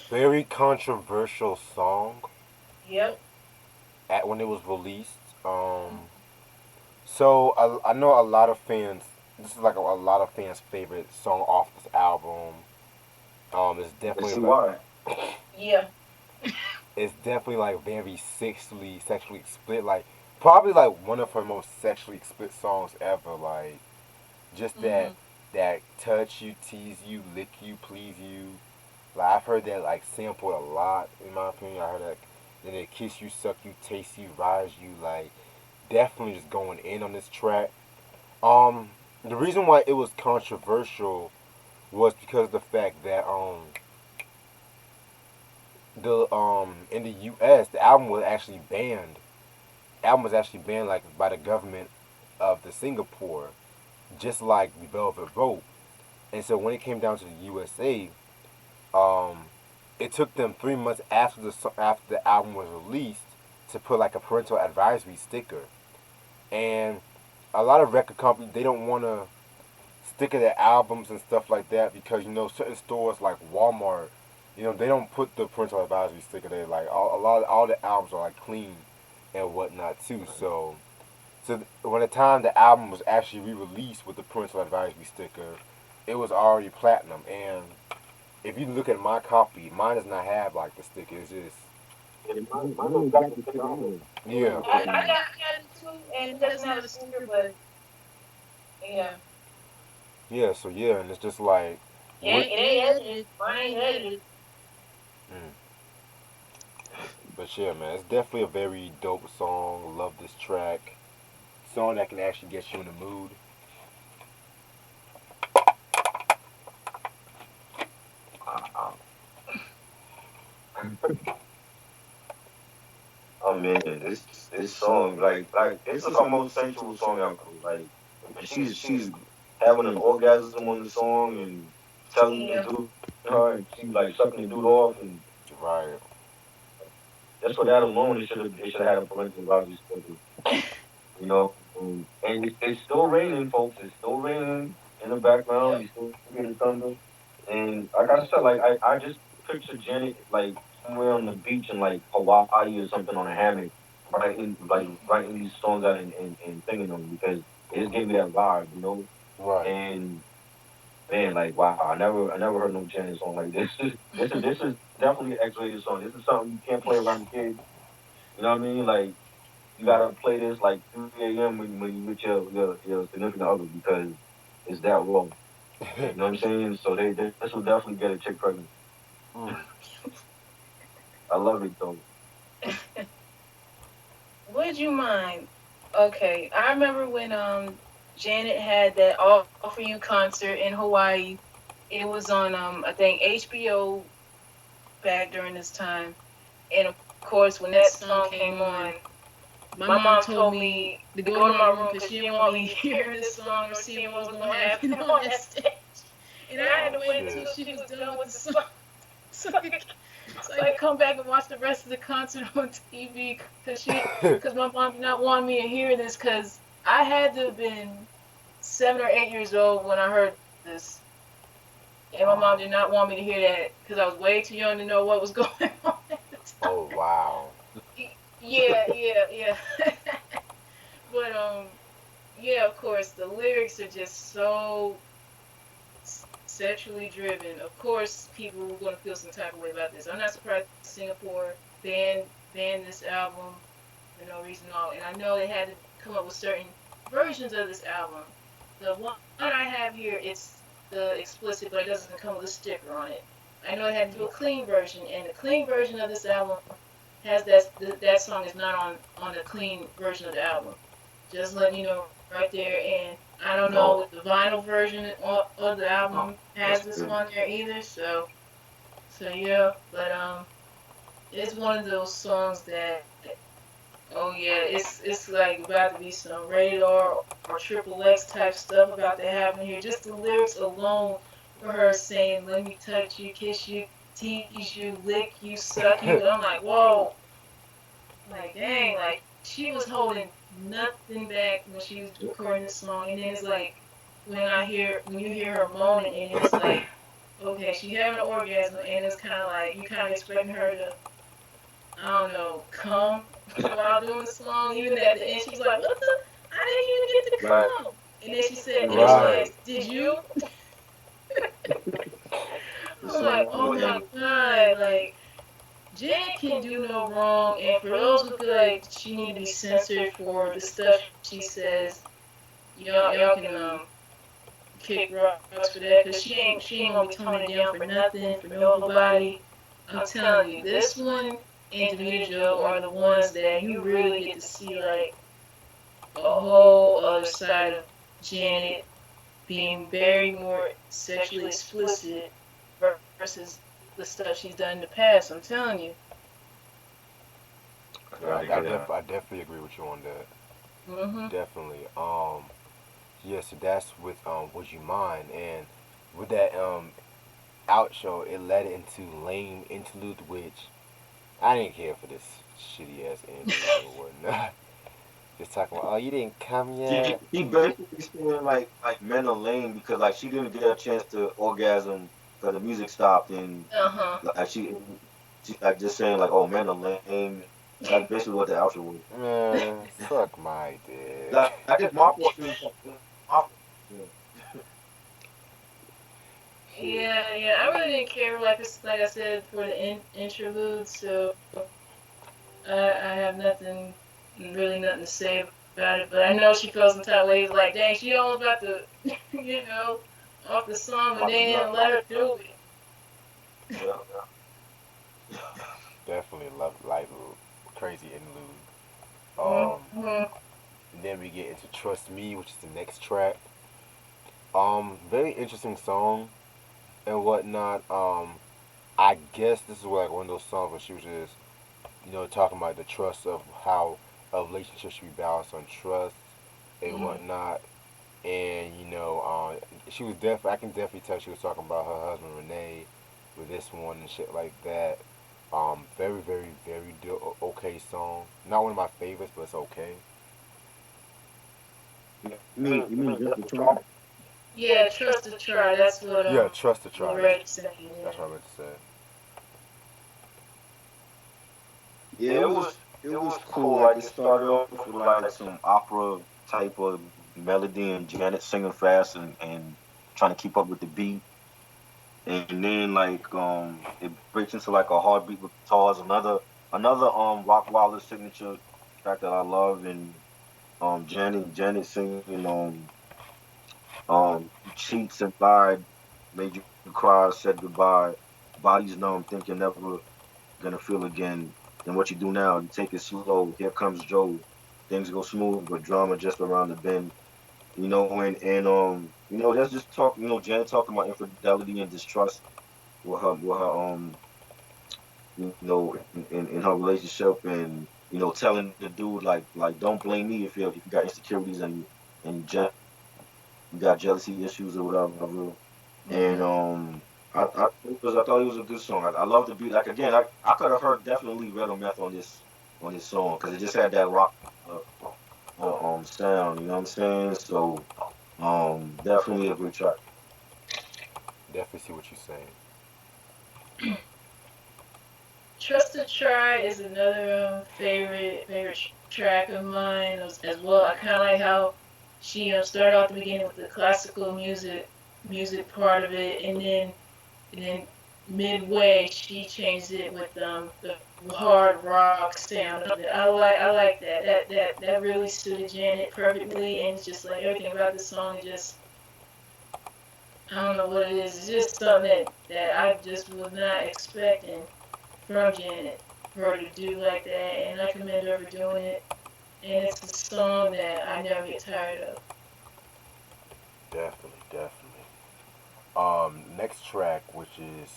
Very controversial song Yep. at when it was released. So I know a lot of fans. This is like a lot of fans' favorite song off this album. It's Let's definitely see like why. Yeah. it's definitely like very sexually split. Like probably like one of her most sexually split songs ever. Like just Mhm. that touch you, tease you, lick you, please you. Like I've heard that like sampled a lot in my opinion. I heard that then they kiss you, suck you, taste you, rise you. Like definitely just going in on this track. The reason why it was controversial was because of the fact that the in the U.S. the album was actually banned. The album was actually banned like by the government of the Singapore, just like Velvet Rope. And so when it came down to the USA, um, it took them 3 months after the album was released to put like a parental advisory sticker. And a lot of record companies they don't want to sticker their albums and stuff like that because certain stores like Walmart, they don't put the parental advisory sticker there. Like all the albums are like clean and whatnot too. So when the time the album was actually re-released with the parental advisory sticker, it was already platinum. And if you look at my copy, mine does not have like the sticker. It's just And mine got the sticker on it. Mine got yeah, the I sticker got on it too, and it doesn't have a sticker, but yeah, yeah. So yeah, and it's just like what. it ain't edited. Mine ain't edited. Mm. But yeah, man, it's definitely a very dope song. Love this track. Song that can actually get you in the mood. Wow. Oh man, this song like this is her most sensual song ever. Like when she's having an orgasm on the song and telling the Yeah. dude her and she like sucking the dude off and Right. just for that alone it should have had a parental advisory schedule. You know, and it's still raining, folks. It's still raining in the background. Yep. You still hear the thunder. And like I said, like I just picture Janet like somewhere on the beach in like Hawaii or something on a hammock, writing these songs out and singing them because it just gave me that vibe, you know. Right. And man, like wow, I never heard no Janet song like this. This is definitely an X-rated song. This is something you can't play around the kids. You know what I mean? Like you gotta play this like 3 a.m. when you with your significant other because it's that raw. You know what I'm saying? So this will definitely get a chick pregnant. Mm. I love it though. Would you mind? Okay, I remember when Janet had that All For You concert in Hawaii. It was on I think HBO back during this time. And of course when that song came on, my mom told me to go to my room because she didn't want me hearing this song or seeing what was gonna happen on that stage. And I had to Oh wait until shit. she was done with the song so I could come back and watch the rest of the concert on TV because my mom did not want me to hear this because I had to have been 7 or 8 years old when I heard this, and my mom did not want me to hear that because I was way too young to know what was going on at the time. Oh wow. Yeah. But yeah, of course, the lyrics are just so sexually driven. Of course, people are going to feel some type of way about this. I'm not surprised Singapore banned this album for no reason at all. And I know they had to come up with certain versions of this album. The one I have here, it's the explicit, but it doesn't come with a sticker on it. I know they had to do a clean version, and the clean version of this album has that song is not on the clean version of the album. Just letting you know right there. And I don't know if the vinyl version of the album has this on there either. So yeah, but it's one of those songs that oh yeah, it's like about to be some rated R or triple X type stuff about to happen here. Just the lyrics alone for her saying, "Let me touch you, kiss you, tease you, lick you, suck you." And I'm like, whoa, like dang, like she was holding nothing back when she was recording this song. And then it's like when you hear her moaning, and it's like, okay, she's having an orgasm, and it's kind of like you kind of expecting her to, I don't know, come while doing the song. Even at the end, she's like, "What the? I didn't even get to come." And then she said, and then she Right. asked, "Did you?" I'm like, So "Oh my god!" Like Janet can do no wrong, and for those who feel like she need to be censored for the stuff she says, y'all can kick rocks for that, cause she ain't gonna be toning it down for nothing, for nobody. I'm telling you, this one and Davita Joe are the ones that you really get to see like a whole other side of Janet being very more sexually explicit versus the stuff she's done in the past. I'm telling you. I definitely agree with you on that. Mhm. Definitely. Yeah, so that's with Would You Mind, and with that outro, it led into Lame Interlude, which I didn't care for this shitty ass interlude or whatnot. Just talking about, oh, you didn't come yet. she basically saying like men are lame because like she didn't get a chance to orgasm because the music stopped and Uh huh. like she like just saying like oh men are lame. That's basically what the outro was. Man, suck my dick. Like I just Mark was doing something. Yeah. Shit. Yeah. I really didn't care, like I said, for the interlude. So I have nothing to say about it. But I know she feels some type of ways, like dang, she almost about to, you know, off the song, but About they to didn't nut. let her do it. Yeah. Definitely love like crazy interlude. Mm-hmm. And then we get into Trust Me, which is the next track. Very interesting song and whatnot. I guess this is like one of those songs where she was just, talking about the trust of how a relationship should be balanced on trust and Mm-hmm. whatnot. And she was I can definitely tell she was talking about her husband Renee with this one and shit like that. Very, very, very okay song. Not one of my favorites, but it's okay. You mean just the track? Yeah, trust to try. That's what Yeah, trust to try. Loretta's saying. That's Yeah. what I meant to say. Yeah, it was cool. Like it started off with like some opera type of melody and Janet singing fast and trying to keep up with the beat. And then like it breaks into like a heartbeat with guitars. Another Rock Wilder signature track that I love, and Janet singing cheats and lied, made you cry, said goodbye, body's numb, think you're never gonna feel again. Then what you do now, you take it slow. Here comes Joe. Things go smooth, but drama just around the bend. And that's just talk. Janet talking about infidelity and distrust with her in her relationship, and telling the dude like don't blame me if you got insecurities and you got jealousy issues or whatever. And Mm-hmm. I thought it was a good song. I love the beat. Like again, I could have heard definitely Red or Meth on this song because it just had that rock sound. You know what I'm saying? So definitely a good track. Definitely see what you're saying. Trust to Try is another favorite track of mine as well. I kind of like how she started off the beginning with the classical music part of it, and then midway she changed it with the hard rock sound of it. I like that. That really suited Janet perfectly, and it's just like everything about the song is just I don't know what it is. It's just something that I just was not expecting from Janet for her to do like that, and I commend her for doing it. And it's a song that I never get tired of. Definitely, definitely. Next track, which is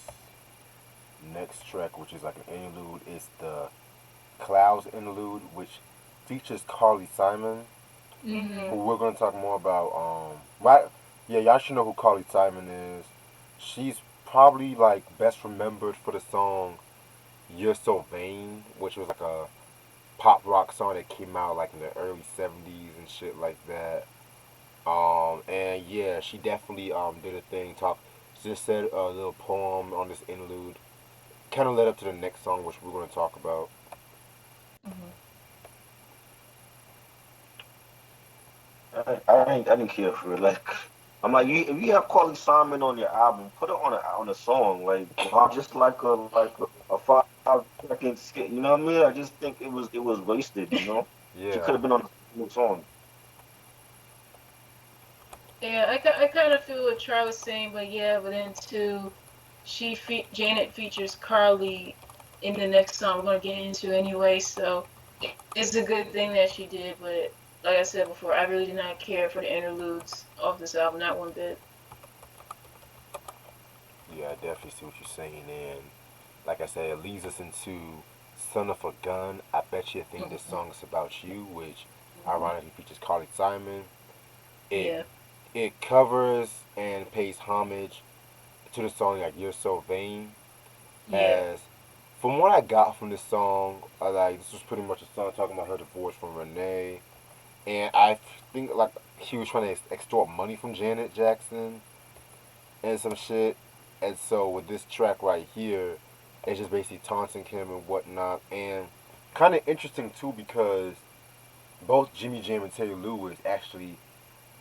like an interlude, is the Clouds interlude, which features Carly Simon, who Mhm. we're gonna talk more about. Right? Yeah, y'all should know who Carly Simon is. She's probably like best remembered for the song "You're So Vain," which was like a pop rock song that came out like in the early '70s and shit like that. And yeah, she definitely did a thing. Just said a little poem on this interlude. Kind of led up to the next song, which we're gonna talk about. Mhm. I didn't care for it. Like I'm like, if you have Carly Simon on your album, put it on a song. Like why just like a 5 second skit. You know what I mean? I just think it was wasted. She Yeah, could have been on the whole song. Yeah, I kind of feel what Charlie was saying, but yeah, but then too, Janet features Carly in the next song we're gonna get into anyway, so it's a good thing that she did. But like I said before, I really did not care for the interludes of this album, not one bit. yeah, I definitely see what you're saying. And like I said, it leads us into "Son of a Gun." I bet you think this Mhm. song is about you, which Mhm. ironically features Carly Simon. It Yeah, it covers and pays homage to the song like "You're So Vain." yeah, As from what I got from this song, like this was pretty much a song talking about her divorce from Renee, and I think like he was trying to extort money from Janet Jackson and some shit. And so with this track right here, it's just basically taunting him and whatnot, and kind of interesting too because both Jimmy Jam and Terry Lewis actually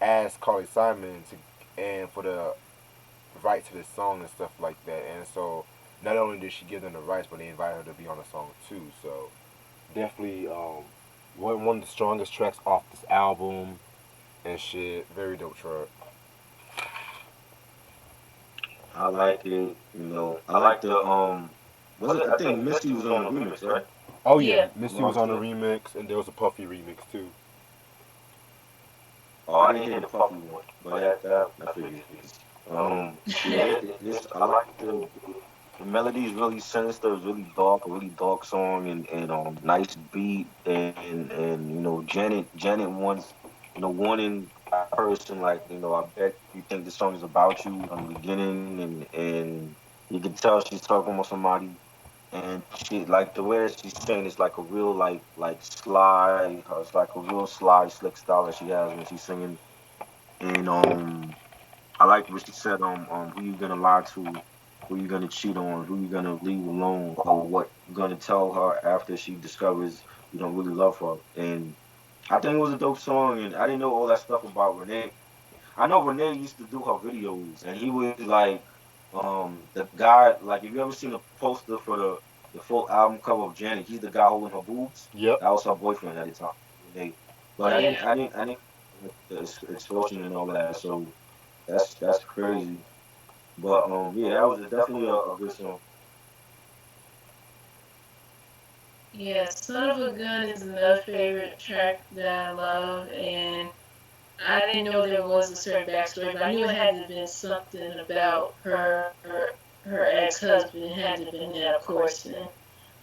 asked Carly Simon to and for the right to this song and stuff like that. And so not only did she give them the rights, but they invited her to be on the song too. So definitely one of the strongest tracks off this album and shit. Very dope track. I like it. I like the was it? I think Missy was on the remix, right? Oh yeah, Yeah. Missy was on the Monster. remix, and there was a Puffy remix too. Oh, I didn't hear the Puffy one, but that I figured. Yeah, this I like the melody is really sinister. It's really dark, a really dark song, and nice beat, and Janet wants warning that person like I bet you think this song is about you from the beginning, and you can tell she's talking about somebody, and she like the way that she's saying it's like a real like sly, it's like a real sly slick style that she has when she's singing, and I like what she said who you gonna lie to, who you gonna cheat on, who you gonna leave alone, or what you gonna tell her after she discovers you don't really love her. And I think it was a dope song, and I didn't know all that stuff about Renee. I know Renee used to do her videos, and he was like the guy. Like, if you ever seen the poster for the full album cover of Janet, he's the guy holding her boobs. Yep. That was her boyfriend at the time, Renee. But Yeah. I didn't like the extortion and all that. So that's crazy. But yeah, that was definitely a good song. Yeah. Son of a Gun is another favorite track that I love, and I didn't know there was a certain backstory, but I knew it had to have been something about her ex-husband. It had to have been that, of course. And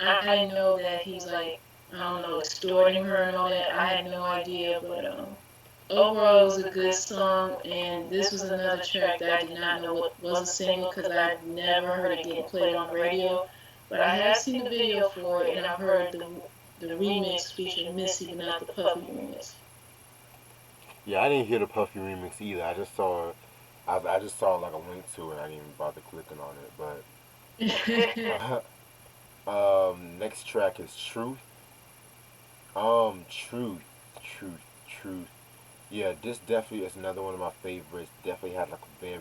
I didn't know that he's like, I don't know, extorting her and all that. I had no idea, but overall, it was a good song, and this was another track that I did not know what was a single because I'd never heard it getting played on the radio. But I have seen the video for it, and I've heard the remix featuring Missy, but not the Puffy remix. Yeah, I didn't hear the Puffy remix either. I just saw like a link to it. I didn't even bother clicking on it. But next track is Truth. Truth, Truth, Truth. Yeah, this definitely is another one of my favorites. Definitely had like a very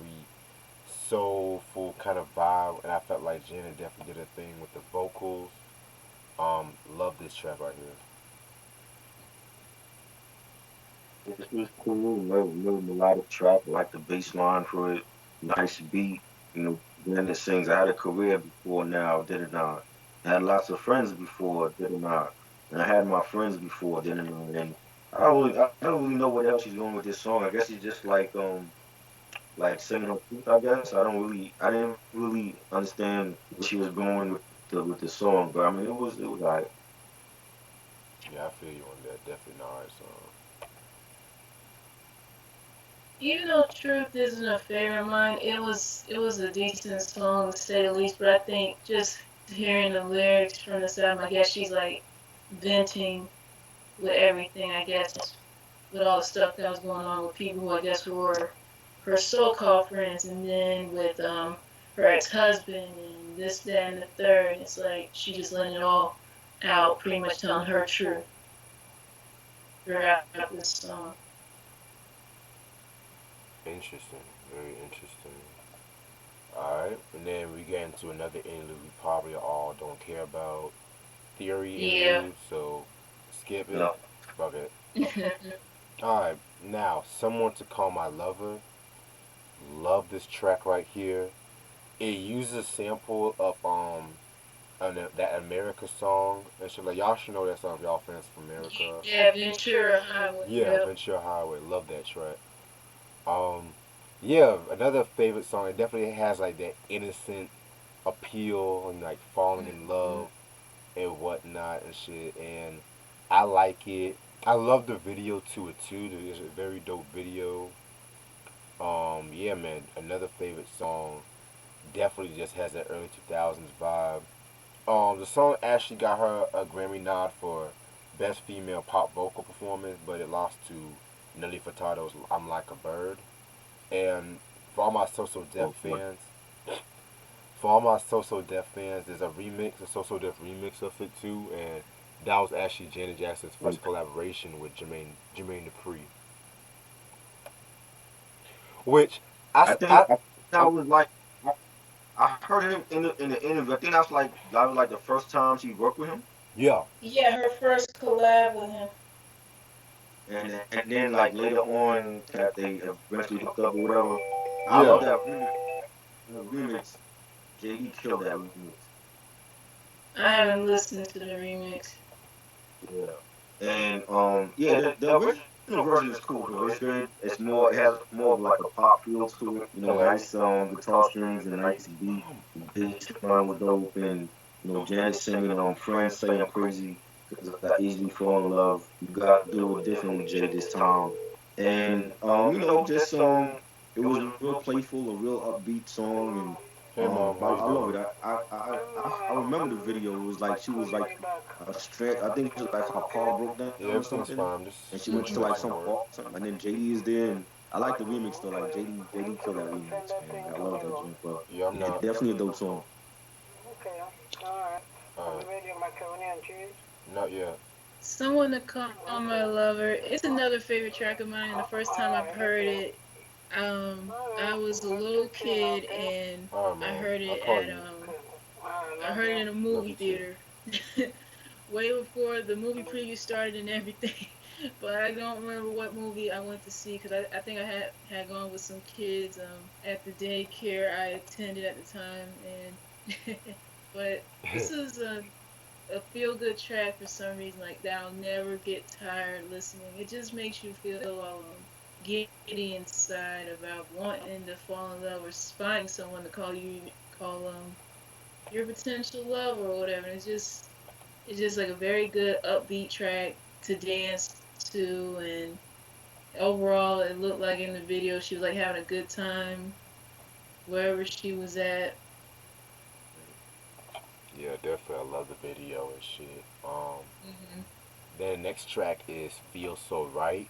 soulful kind of vibe, and I felt like Janet definitely did a thing with the vocals. Love this track right here. This was cool, real melodic track. I like the bass line for it. Nice beat. Then it sings. I had a career before now, did it not? I had lots of friends before, did it not? And I had my friends before, did it not? And I don't really know where the hell she's going with this song. I guess she's just like singing her truth. I guess I didn't really understand where she was going with the song, but I mean it was like Yeah, I feel you on that. Definitely an alright song. Even though Truth isn't a favorite of mine, it was a decent song to say the least. But I think just hearing the lyrics from this album, I guess she's like venting with everything. I guess with all the stuff that was going on with people who I guess were her so-called friends, and then with her ex-husband and this, that, and the third. It's like she just letting it all out, pretty much telling her truth throughout this song. Interesting. Very interesting. Alright, and then we get into another interlude we probably all don't care about. Theory Yeah. interlude, so skip it. no. Fuck it. Alright, now, Someone to Call My Lover. Love this track right here. It uses a sample of that America song and shit. Like, y'all should know that song if y'all fans from America. Yeah, Ventura Highway. Yeah, Yep. Ventura Highway. Love that track. Um, yeah, another favorite song. It definitely has like that innocent appeal and like falling in Mhm. love and whatnot and shit. And I like it. I love the video to it too. It's a very dope video. Yeah, man, another favorite song. Definitely just has that early 2000s vibe. The song actually got her a Grammy nod for Best Female Pop Vocal Performance, but it lost to Nelly Furtado's "I'm Like a Bird." And for all my So Def Oh, boy. fans, for all my So Def fans, there's a So Def remix of it too, and that was actually Janet Jackson's first collaboration with Jermaine Dupri. Which I think I that I'm, was like I heard him in the interview. I think that was like the first time she worked with him, yeah, Yeah, her first collab with him. and then like later on that they eventually hooked up or whatever. I love yeah. that remix. The remix, JD killed that remix. I haven't listened to the remix. Yeah. And yeah, the original version is cool though. It's good. It's more, it has more of like a pop feel to it. You know, nice guitar strings and nice beat. The bass line was dope, and Janet singing "Friends Say I'm Crazy because I easily fall in love. You gotta do it differently, Jay, this time." And just it was real playful, a real upbeat song, and Hey mom, how you I love it. doing? I remember the video. It was like she was like I think it was like her car broke down or Yeah, everything's something, fine. I'm and she just went to finishing like up some some park work. or something, and then JD is there, and I like the remix though. Like JD killed that remix, man. I love that joint, but Yeah, I'm yeah, not. definitely a dope song. Alright. Not yet. Someone to Call My Lover. It's another favorite track of mine. And the first time I've heard it, I was a little kid and Alright, I mom. heard I'll it call at you. I heard it in a Love movie you too. theater. Way before the movie preview started and everything. But I don't remember what movie I went to see because I think I had gone with some kids at the daycare I attended at the time and but this is a feel good track for some reason like that. I'll never get tired listening. It just makes you feel giddy inside about wanting to fall in love or finding someone to call your potential love or whatever. It's just like a very good upbeat track to dance to, and overall it looked like in the video she was like having a good time wherever she was at. Yeah, definitely. I love the video and shit. Hmm. Then next track is "Feel So Right."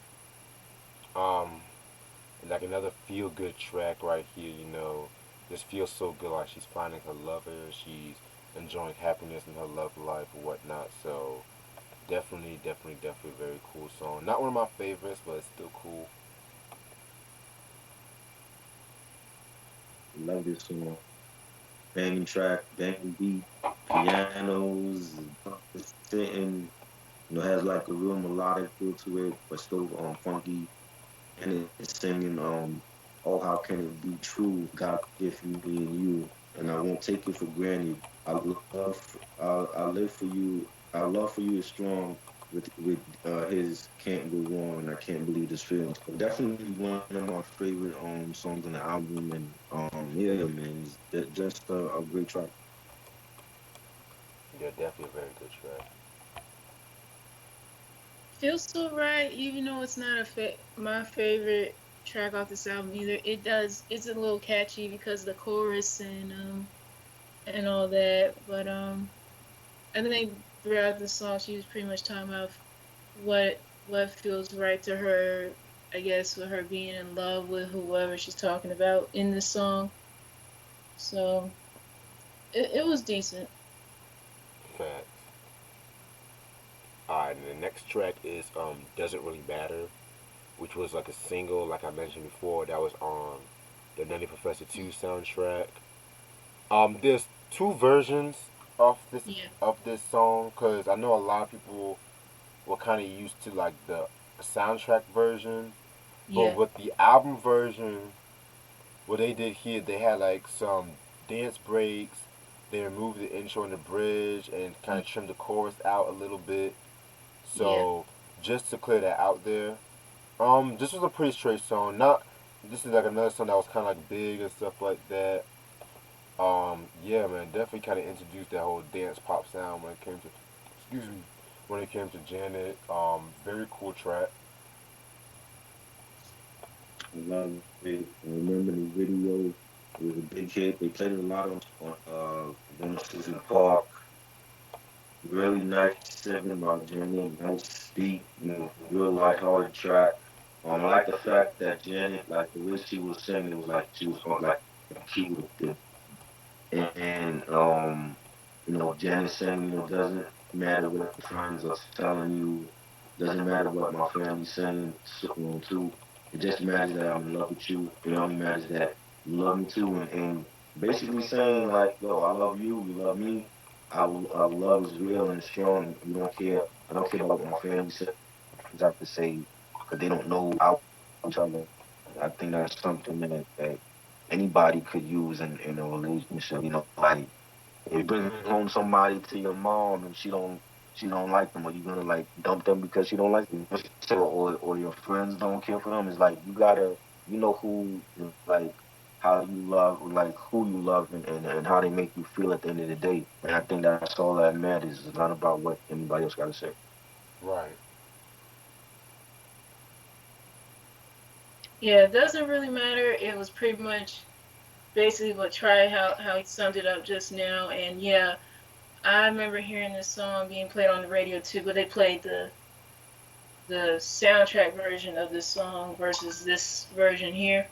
Um, like another feel good track right here. Just feels so good. Like she's finding her lover. She's enjoying happiness in her love life or whatnot. So definitely a very cool song. Not one of my favorites, but it's still cool. Love this song. Banging track, banging beat, pianos, just sitting. Has like a real melodic feel to it, but still funky. And it's singing "Oh How Can It Be True? God Gift Me and You, and I won't take it for granted. I live for you. Our love for you is strong. With his can't go wrong, and I can't believe this feeling. So definitely one of my favorite songs on the album, and yeah, man, it's just a great track. Yeah, definitely a very good track. Feels so right, even though it's not my favorite track off this album either. It's a little catchy because of the chorus and all that. But I think throughout the song she was pretty much talking about what feels right to her. I guess with her being in love with whoever she's talking about in the song. So it was decent. Facts. Alright, and the next track is "Doesn't Really Matter," which was like a single, like I mentioned before, that was on the Nutty Professor 2 soundtrack. There's two versions of this Yeah, song because I know a lot of people were kind of used to like the soundtrack version, but yeah, with the album version, what they did here, they had like some dance breaks. They removed the intro and the bridge and kind of trimmed the chorus out a little bit. yeah. So just to clear that out there, this was a pretty straight song. Not this is like another song that was kind of like big and stuff like that. Yeah, man, definitely kind of introduced that whole dance pop sound when it came to, excuse me, when it came to Janet. Very cool track. I love it. I remember the video. It was a big hit. They played it a lot on 160 Park. Really nice singing by Janet. Nice beat. Real lighthearted track. I like the fact that Janet, like the way she was singing, it was like she was on like a key with it. And Janet saying, doesn't matter what friends are telling you, doesn't matter what my family's saying too. It just matters that I'm in love with you. It only matters that you love me too, and basically saying like, yo, I love you, you love me. Our love is real and strong, and we don't care. I don't care about what my family says. I have to say, because they don't know our each other. I think that's something that anybody could use in a relationship. Like If you bring home somebody to your mom and she don't like them, or you gonna like dump them because she don't like them, or your friends don't care for them. It's like you gotta who like how you love like who you love and how they make you feel at the end of the day. And I think that's all that matters. It's not about what anybody else gotta say. Right. Yeah, it doesn't really matter. It was pretty much basically what Try how he summed it up just now. And yeah, I remember hearing this song being played on the radio too, but they played the soundtrack version of this song versus this version here.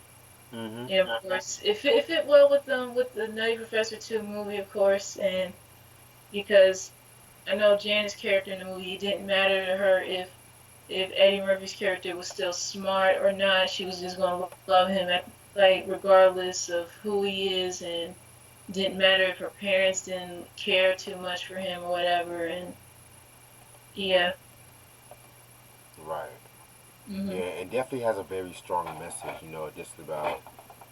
Mhm. And of course, it fit well with the Nutty Professor 2 movie, of course, and because I know Janet's character in the movie, it didn't matter to her if Eddie Murphy's character was still smart or not. She was just gonna love him like regardless of who he is, and didn't matter if her parents didn't care too much for him or whatever. And yeah, Right. mhm, Yeah, it definitely has a very strong message, just about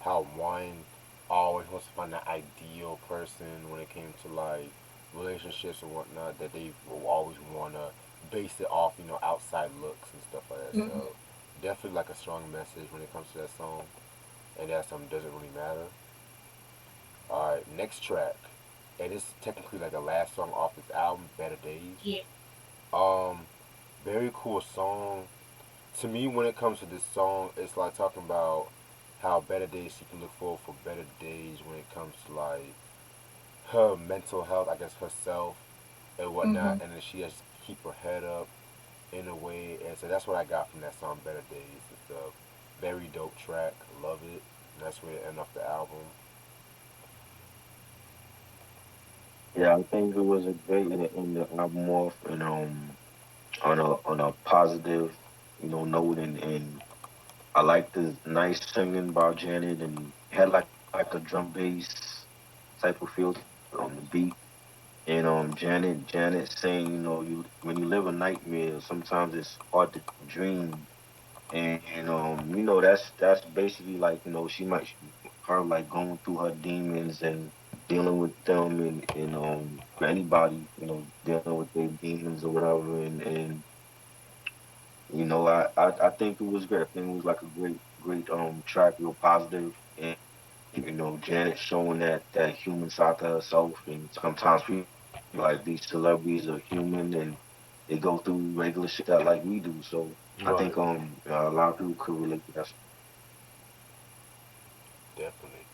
how one always wants to find the ideal person when it came to like relationships and whatnot, that they will always want to base it off, outside looks and stuff like that. mhm, So definitely like a strong message when it comes to that song, and that something doesn't really matter. All right, next track, and it's technically like the last song off this album, Better Days. yeah, Um, very cool song. To me, when it comes to this song, it's like talking about how better days she can look forward for better days when it comes to like her mental health, I guess herself and whatnot, mhm. and then she has to keep her head up in a way, and so that's what I got from that song, Better Days. It's a very dope track, love it, and that's where it end off the album. Yeah, I think it was a great way to end the album off and on a positive, note and I like the nice singing by Janet and had like a drum bass type of feel on the beat. And Janet saying, you when you live a nightmare, sometimes it's hard to dream. And that's basically like, she might her like going through her demons and dealing with them and for anybody, dealing with their demons or whatever and I think it was great. I think it was like a great track, real positive, and Janet showing that human side to herself. And sometimes people like these celebrities are human and they go through regular shit that like we do. So I Right, think a lot of people could relate to that. definitely.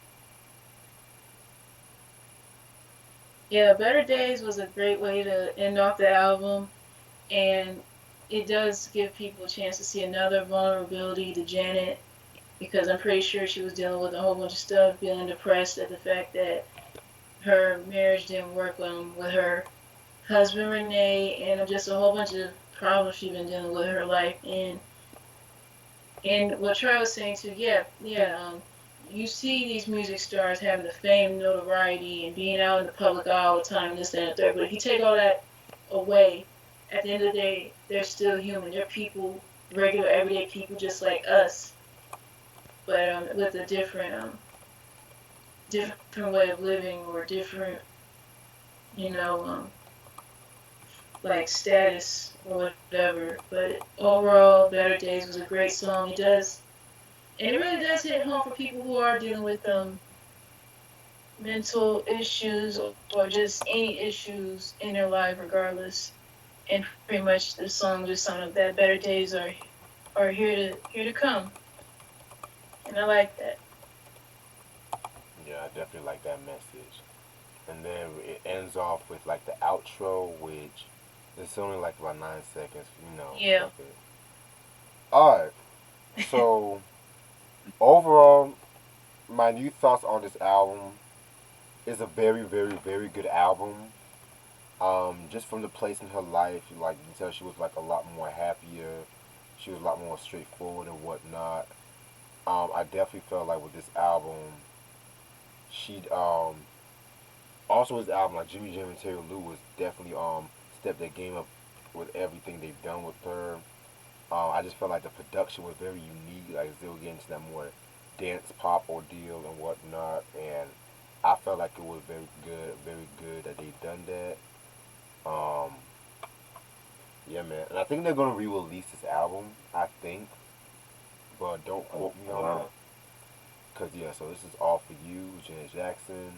Yeah, Better Days was a great way to end off the album, and it does give people a chance to see another vulnerability to Janet because I'm pretty sure she was dealing with a whole bunch of stuff, feeling depressed at the fact that her marriage didn't work with her husband Renee, and just a whole bunch of problems she's been dealing with her life. And what Troy was saying too, yeah, you see these music stars having the fame, notoriety, and being out in the public eye all the time, this, that, and the third. But if you take all that away, at the end of the day, they're still human. They're people, regular, everyday people, just like us, but with a different way of living or different, you know, like status or whatever. But overall, Better Days was a great song. It does, and it really does hit home for people who are dealing with mental issues or just any issues in their life, regardless. And pretty much the song just summed up that better days are here to come, and I like that. Yeah, I definitely like that message. And then it ends off with like the outro, which it's only like about 9 seconds. Yeah. Fuck it. All right. So overall, my new thoughts on this album is a very, very, very good album. Just from the place in her life, like you can tell she was like a lot more happier. She was a lot more straightforward and whatnot. I definitely felt like with this album, she also his album like Jimmy Jam and Terry Lou was definitely stepped their game up with everything they've done with her. I just felt like the production was very unique. Like they were getting to that more dance pop ordeal and whatnot, and I felt like it was very good that they done that. Um, yeah, man, and I think they're gonna re-release this album. I think, but don't Oh, quote me on wow. that. Cause yeah, so this is all for you, Janet Jackson,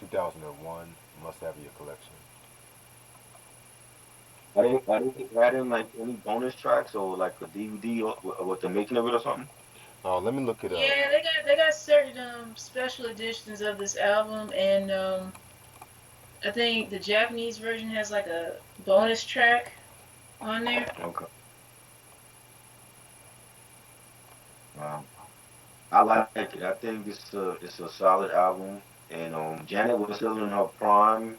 2001. Must have in your collection. I didn't like any bonus tracks or like a DVD or with the making of it or something. Let me look it up. Yeah, they got certain special editions of this album, and I think the Japanese version has like a bonus track on there. Okay. Wow. I like it. I think it's a solid album. And Janet was still in her prime,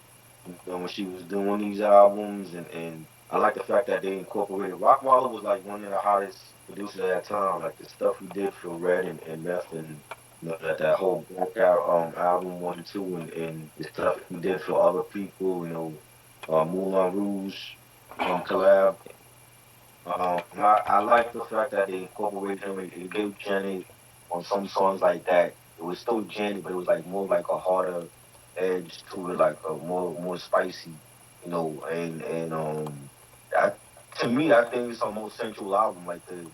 when she was doing these albums, and I like the fact that they incorporated Rockwaller was like one of the hottest producers at that time. Like the stuff he did for Red and Meth, and that whole Blackout album 1 and 2, and the stuff he did for other people. Moulin Rouge collab. I like the fact that they incorporated him. It gave Janet on some songs like that. It was still Janet, but it was like more like a harder edge to it, like a more spicy, I, to me, I think it's her most central album. Like the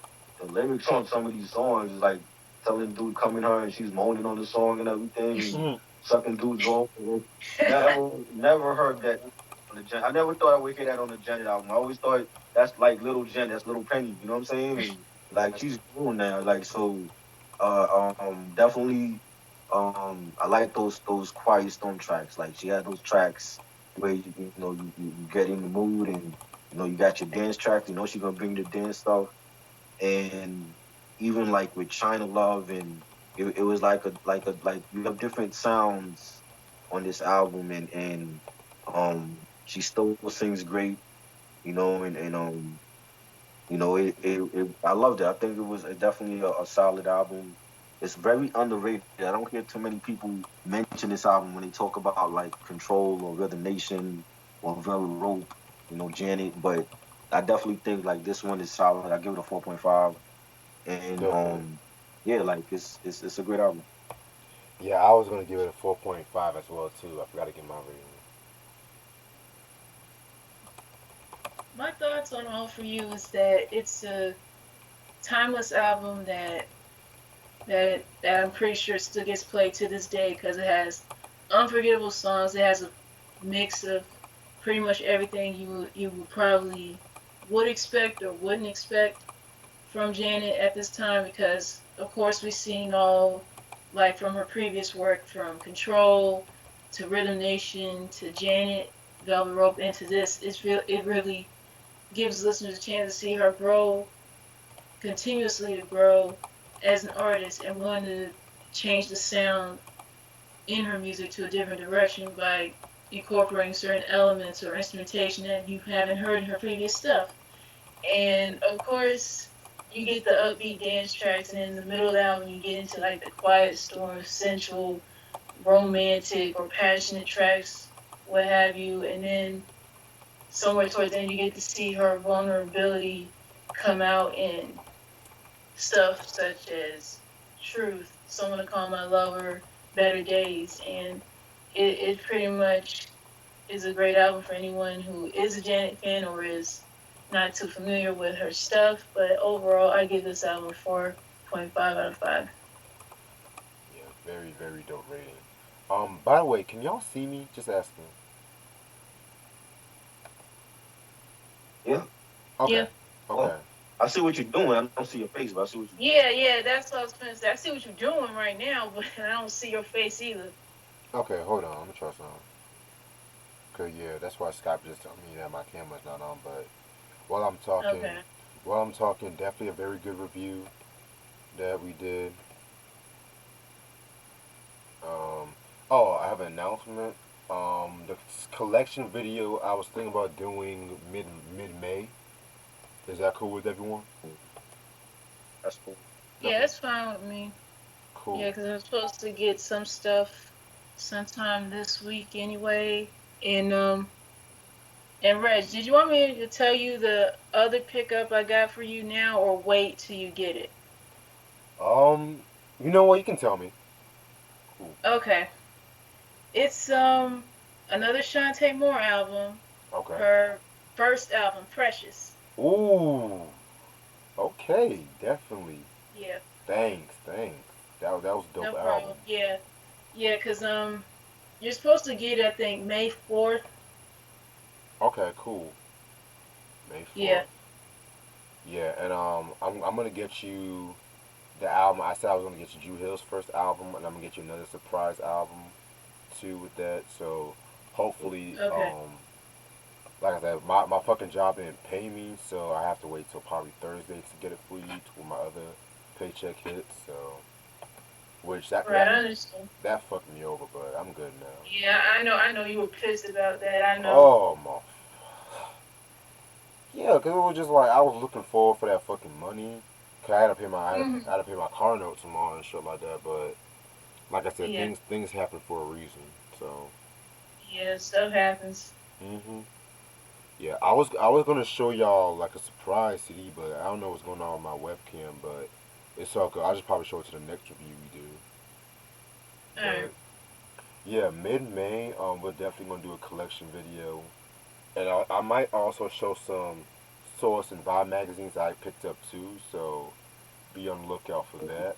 lyrics on some of these songs is like telling dude coming her and she's moaning on the song and everything, and sucking dude's vocal. Never heard that on the I never thought I would hear that on the Janet album. I always thought that's like Little Jen, that's Little Penny. You know what I'm saying? And like she's grown now. Like so, definitely. I like those Quiet Storm tracks. Like she had those tracks where you get in the mood, and you got your dance tracks. You know she's gonna bring the dance stuff, and even like with China Love, and it was like you have different sounds on this album, and she still sings great. And I loved it. I think it was definitely a solid album. It's very underrated. I don't hear too many people mention this album when they talk about like Control or Rhythm Nation or Velvet Rope, Janet. But I definitely think like this one is solid. I give it a 4.5, and Definitely. yeah, like it's a great album. Yeah, I was gonna give it a 4.5 as well too. I forgot to get my rating. My thoughts on All For You is that it's a timeless album that I'm pretty sure still gets played to this day because it has unforgettable songs. It has a mix of pretty much everything you would probably would expect or wouldn't expect from Janet at this time because of course we've seen all like from her previous work from Control to Rhythm Nation to Janet, Velvet Rope into this. It really gives listeners a chance to see her grow continuously to grow as an artist and want to change the sound in her music to a different direction by incorporating certain elements or instrumentation that you haven't heard in her previous stuff. And of course, you get the upbeat dance tracks, and in the middle of the album, you get into like the quiet storm, sensual, romantic, or passionate tracks, what have you. And then somewhere towards the end, you get to see her vulnerability come out in stuff such as Truth, Someone to Call My Lover, Better Days, and it pretty much is a great album for anyone who is a Janet fan or is not too familiar with her stuff. But overall, I give this album a 4.5 out of 5. Yeah, very dope rating. By the way, can y'all see me? Just asking. Yeah. Okay. Yeah, Okay. I see what you're doing. I don't see your face, but I see what you're yeah, that's what I was going to say. I see what you're doing right now, but I don't see your face either. Okay, hold on. Let me try something. Cause yeah, that's why Skype just told me that my camera's not on. But while I'm talking, Okay. definitely a very good review that we did. Um, oh, I have an announcement. The collection video I was thinking about doing mid May. Is that cool with everyone? doing. That's cool. Yeah, that's fine with me. Cool. Yeah, because I'm supposed to get some stuff sometime this week anyway. And Reg, did you want me to tell you the other pickup I got for you now, or wait till you get it? Um, you know what? You can tell me. Cool. Okay. It's another Shantae Moore album. Okay. Her first album, Precious. Ooh. Okay. Definitely. Yeah, Thanks. Thanks. That was a no dope album. problem. Yeah, yeah, cause you're supposed to get it, I think May 4th. Okay. Cool. May Yeah. 4th. Yeah, and I'm gonna get you the album. I said I was gonna get you Drew Hill's first album, and I'm gonna get you another surprise album too with that. So hopefully, Okay. like I said, my fucking job didn't pay me, so I have to wait till probably Thursday to get it for you to when my other paycheck hits. So, which Right, I understand. that fucked me over, but I'm good now. Yeah, I know. I know you were pissed about that. I know. Oh my, yeah, cause it was just like I was looking forward for that fucking money. Cause Hmm. I had to pay my car note tomorrow and shit like that. But like I said, Yeah. things happen for a reason. So, Yeah, stuff happens. mhm. Yeah, I was gonna show y'all like a surprise CD, but I don't know what's going on with my webcam. But it's all good. I'll just probably show it to the next review we do. Alright. But yeah, mid May, we're definitely gonna do a collection video, and I might also show some Source and Vibe magazines I picked up too. So be on the lookout for that.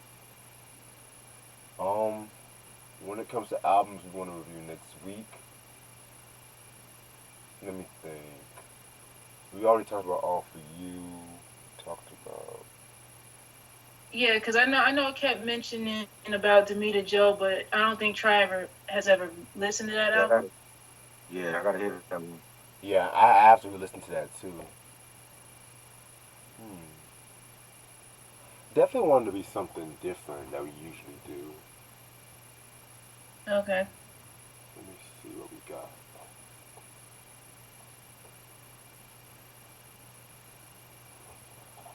Um, when it comes to albums we want to review next week, let me think. We already talked about All For You. Talked about. Yeah, cause I know it kept mentioning about Demita Joe, but I don't think Triver has ever listened to that Yeah, album. yeah, I gotta hear that one. Yeah, I have to listen to that too. Hmm. Definitely wanted to be something different that we usually do. Okay. Let me see what we got.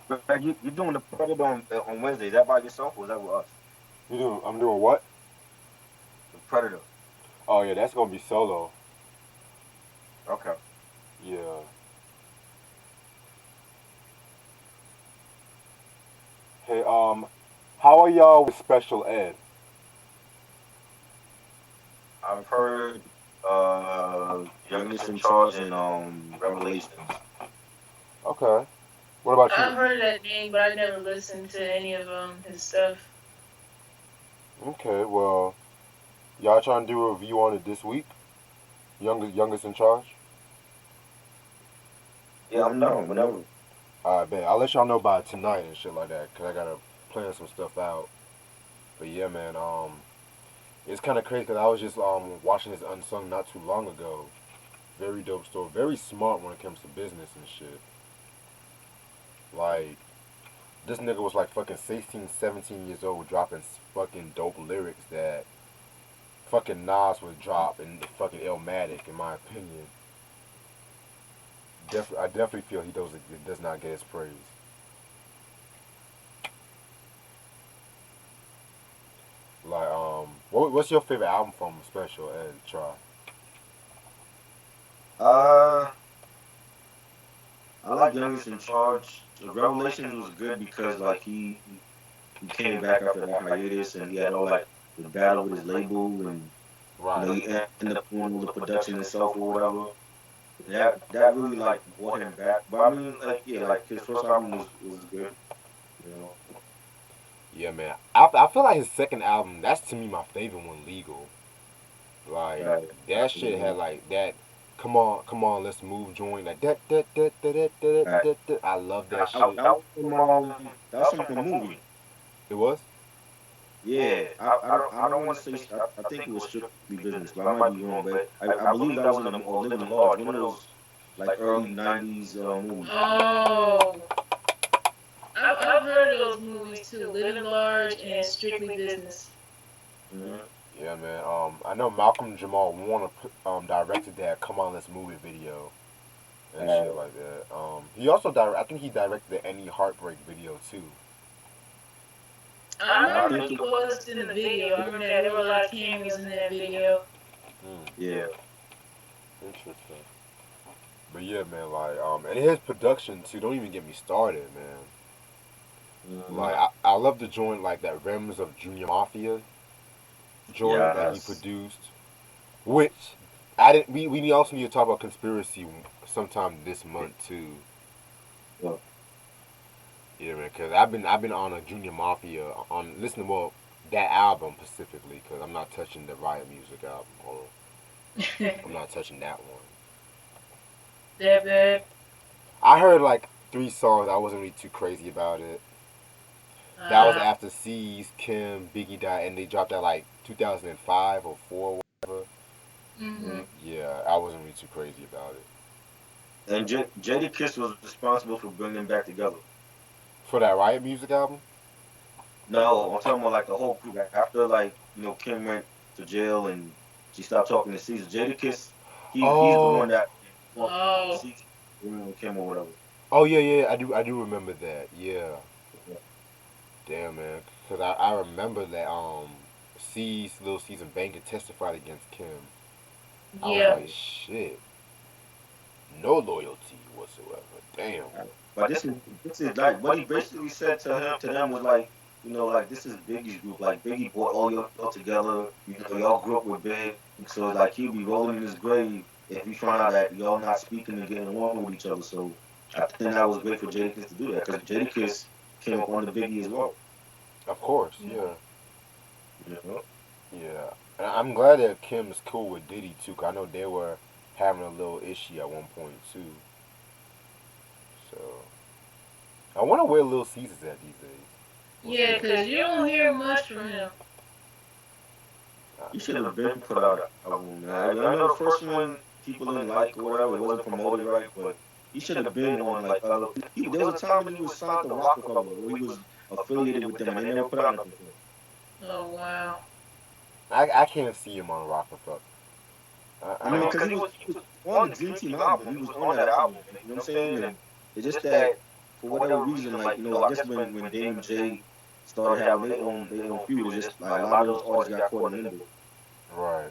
But you doing the Predator on Wednesday? Is that by yourself or is that with us? You doing? I'm doing what? The Predator. Oh yeah, that's gonna be solo. Okay. Yeah. Hey, how are y'all with special ed? I've heard Youngest in Charge and Revelations. Okay. What about I've you? heard of that name, but I never listened to any of his stuff. Okay. Well, y'all trying to do a review on it this week? Youngest in charge. Yeah, I'm down whenever. I bet. I'll let y'all know by tonight and shit like that, cause I gotta plan some stuff out. But yeah, man. It's kind of crazy because I was just watching this Unsung not too long ago. Very dope story. Very smart when it comes to business and shit. Like this nigga was like fucking 16, 17 years old dropping fucking dope lyrics that fucking Nas would drop in the fucking Illmatic, in my opinion. I definitely feel does not get his praise. Like what's your favorite album from Special Ed? Try. Uh, I like Youngest in Charge. The Revelations was good because like he came back after that hiatus and he had all like the battle with his label and Right. he ended up doing all the production himself or whatever. That really like brought him back. But I mean like yeah, like his first album was good, you know. Yeah, man. I feel like his second album. That's to me my favorite one. Legal. Like Right. that shit had like that. Come on, let's move joint like Right. that. I love that That, shit. that was that was from a movie. It was. Yeah, I don't want to say I think it was Strictly Business, but I might be wrong. But I believe that was in a or Living Large, one of those like early '90s movies. Oh, I've heard of those movies too, Living Large and Strictly Business. Hmm. Yeah, man. I know Malcolm Jamal Warner directed that "Come On Let's Move It" video and shit like that. He also I think he directed the "Any Heartbreak" video too. I I remember think he was in the video. I remember that there were a lot of cameos in that video. Mm, yeah. interesting. But yeah, man. Like and his production too. Don't even get me started, man. Hmm. Like I love the joint like that Rims of Junior Mafia joint that he Yes. produced. Which I didn't. We also need to talk about conspiracy sometime this month too. Well, Yeah, man. Cause I've been on a Junior Mafia on listening well that album specifically. Cause I'm not touching the Riot Music album or I'm not touching that one. That bad. I heard like 3 songs. I wasn't really too crazy about it. That was Uh, after C's, Kim, Biggie died, and they dropped that like 2005 or four. Whatever. hmm. mhm. Yeah, I wasn't really too crazy about it. And Jadakiss was responsible for bringing them back together. For that Riot Music album. No, I'm talking about like the whole group. After like Kim went to jail and she stopped talking to Caesar. Jadakiss, he's the one Oh, that fought Oh, Caesar, Kim or whatever. oh yeah, yeah. I do remember that. Yeah. Damn man, cause I remember that C's Little Caesar Banker testified against Kim. I was yeah. like, shit, no loyalty whatsoever. Damn. But this is like what he basically said to them was like, like this is Biggie's group. Like Biggie brought all y'all together. Y'all grew up with Big, so like he'll be rolling in his grave if he found out that y'all not speaking and getting along with each other. So I think that was great for Jadakiss to do that because Jadakiss came up under Biggie as well. Of course, Mm. yeah, You know? yeah. And I'm glad that Kim is cool with Diddy too. 'Cause I know they were having a little issue at one point too. So I wonder where Lil Caesar's at these days. What's Yeah, good? 'cause you don't hear much from him. He should have been put out an album. Man. I know the first one people didn't like or whatever. It wasn't promoted right, but he should have been on like other. There was a time when he was signed to Rockefeller, or he was affiliated with them, and they never put out nothing for him. Oh wow. I can't see him on Rockefeller. I I mean, don't. because he was on the Dream Team album. He was on that album. You know what I'm saying? And it's just that for whatever reason, like I guess when Damon J started having their own feud, it's just like a lot of those artists got caught in limbo. Right.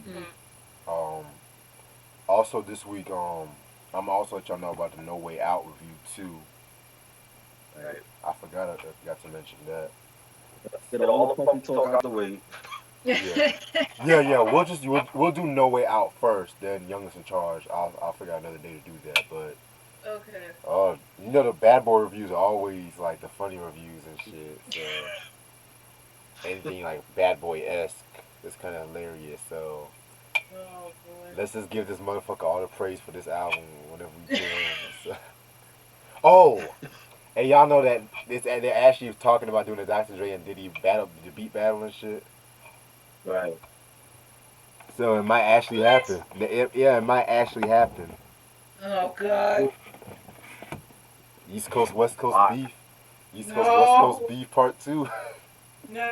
Mm. Um. Also this week, I'm also let y'all know about the No Way Out review too. Right. I forgot to mention that. Get all the puppy talk out the way. Yeah. Yeah, yeah. We'll do No Way Out first, then Youngest in Charge. I'll figure out another day to do that. But Okay. the Bad Boy reviews are always like the funny reviews and shit. So anything like Bad Boy esque is kind of hilarious. So Oh boy. let's just give this motherfucker all the praise for this album whenever we can. So, oh, and y'all know that they're actually talking about doing the Dr. Dre and Diddy battle, the beat battle and shit. Right. So it might actually happen. Yeah, it might actually happen. Oh god. East Coast West Coast Why? beef. East Coast West No. Coast beef part two. No.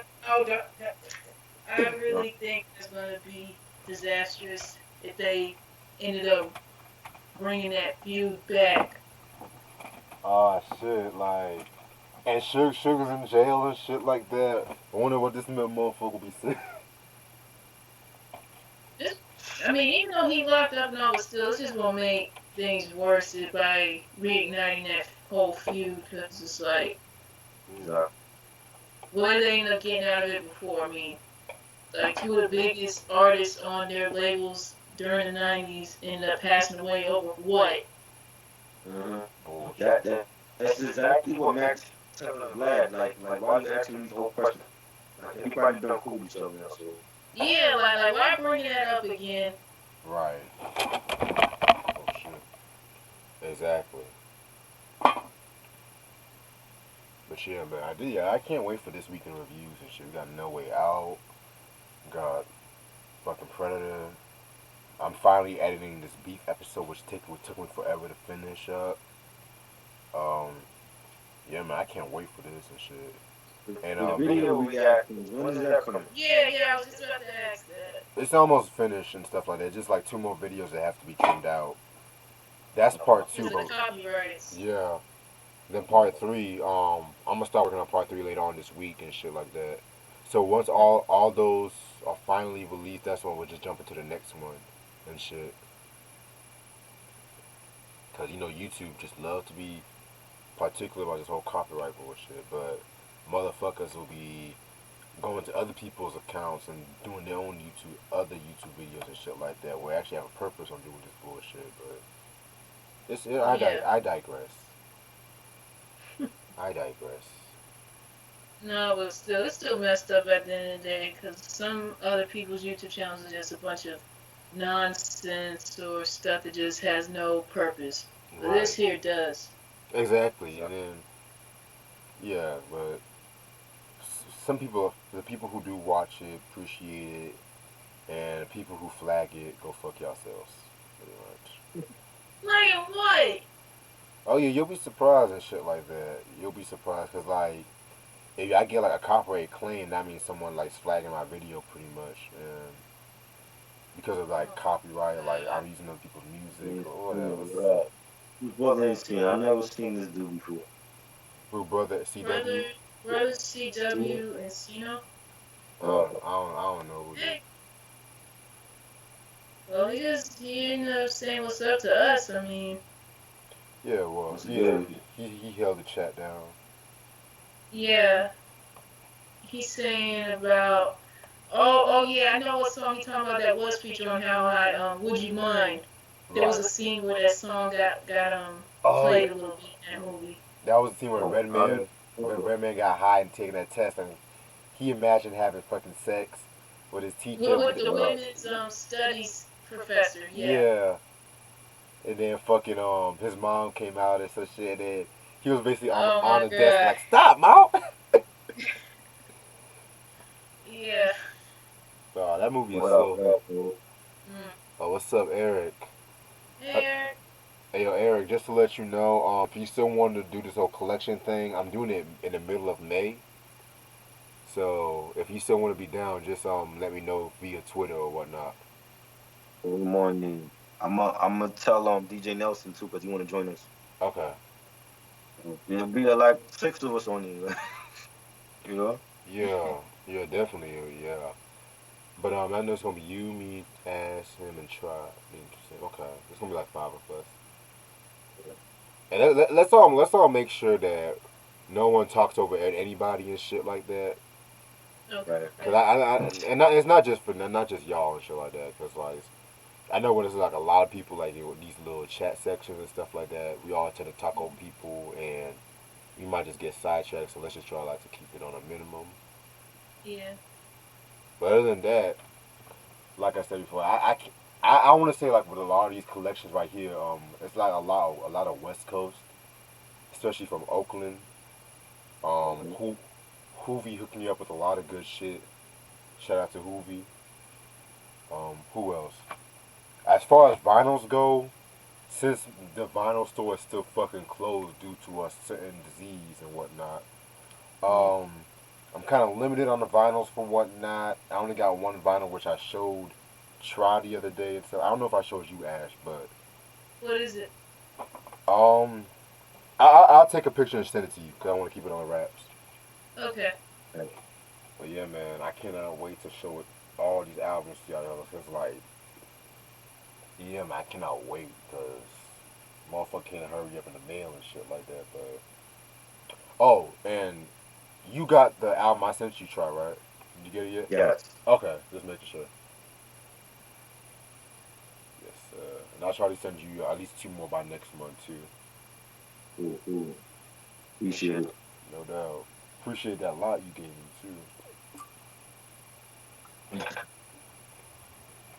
I really think it's gonna be disastrous if they ended up bringing that feud back. Ah shit, like and Sugar's in jail and shit like that. I wonder what this motherfucker will be saying. This, I mean, even though he locked up and all, but still, it's just gonna make things worse by reigniting that whole feud. Cause it's like, Exactly. what did they end up getting out of it before? I mean, like two of the biggest artists on their labels during the '90s ended up passing away over what? Mm-hmm. Bullshit. That's exactly what Max telling Vlad. Like why are you asking these whole questions? Like everybody done cool with each other now, so Yeah, like why bring that up again? Right. Oh shit. Exactly. But yeah, man, I can't wait for this weekend reviews and shit. We got No Way Out. Got fucking Predator. I'm finally editing this beef episode, which took me forever to finish up. Um, yeah, man, I can't wait for this and shit. And the video reactions, when is that coming? Yeah, I was just about to ask that. it's almost finished and stuff like that. Just like 2 more videos that have to be trimmed out. That's part 2, Because of but the copyrights. yeah. Then part 3, I'm gonna start working on part 3 later on this week and shit like that. So once all those are finally released, that's when we'll just jump into the next one and shit. Cause YouTube just love to be particular about this whole copyright bullshit, but motherfuckers will be going to other people's accounts and doing their own other YouTube videos and shit like that, where they actually have a purpose on doing this bullshit. But Yeah. I digress. I digress. No, but still, it's still messed up at the end of the day because some other people's YouTube channels are just a bunch of nonsense or stuff that just has no purpose. But this Right. here does. Exactly. And then yeah, but some people, the people who do watch it, appreciate it, and the people who flag it, go fuck yourselves. Pretty much. Like what? Oh yeah, you'll be surprised and shit like that. You'll be surprised because like if I get like a copyright claim, that means someone like's flagging my video pretty much, and because of like copyright, like I'm using other people's music or whatever. Right. Whose brother is he? I never seen this dude before. Who brother Brother, CW? brother CW and Sino. I don't know who this. Hey, well, he ended up saying what's up to us. I mean, Yeah, well, That's yeah, good. he held the chat down. yeah, he's saying about. Oh yeah, I know what song he talking about that was featured on How High. Would You Mind? There was Right. a scene where that song got Oh yeah, played a little bit in that movie. that was the scene where Oh, I don't When know. Redman got high and taking that test, and he imagined having fucking sex with his teacher. With the Right. women's studies professor, yeah. Yeah, and then fucking his mom came out and some shit, and then he was basically Oh on my the desk god. like, "Stop, mom!" Yeah. Oh, that movie is What up, so. bro? Mm. Oh, what's up, Eric? Uh, Hey, Eric. Hey, yo, Eric. Just to let you know, if you still want to do this whole collection thing, I'm doing it in the middle of May. So if you still want to be down, just let me know via Twitter or whatnot. Good morning. I'm gonna tell DJ Nelson too, cause he wanna join us. Okay. There'll be like 6 of us on here. You know? Yeah. Yeah. Definitely. Yeah. But I know it's gonna be you, me, Ash, him, and Try. Interesting. Okay. It's gonna be like five of us. And let's all make sure that no one talks over anybody and shit like that. Okay. Right. Cause it's not just for not just y'all and shit like that. Cause like I know when it's like a lot of people like with these little chat sections and stuff like that, we all tend to talk over people and we might just get sidetracked. So let's just try like to keep it on a minimum. Yeah. But other than that, like I said before, I want to say like with a lot of these collections right here, it's like a lot of West Coast, especially from Oakland. Mhm. Who Hoovy hooked me up with a lot of good shit. Shout out to Hoovy. Who else? As far as vinyls go, since the vinyl store is still fucking closed due to a certain disease and whatnot, Mm. um, I'm kind of limited on the vinyls from whatnot. I only got one vinyl which I showed Try the other day, and so I don't know if I showed you Ash, but What is it? um, I'll take a picture and send it to you because I want to keep it on wraps. Okay. Right. But yeah, man, I cannot wait to show it all these albums to y'all. Cause like, yeah, man, I cannot wait because motherfucker can't hurry up in the mail and shit like that. But oh, and you got the album I sent you, Try, right? Did you get it yet? Yes. Okay, just making sure. Yes, and I'll try to send you at least two more by next month too. Cool, cool. Appreciate it. No doubt. Appreciate that lot you gave me too.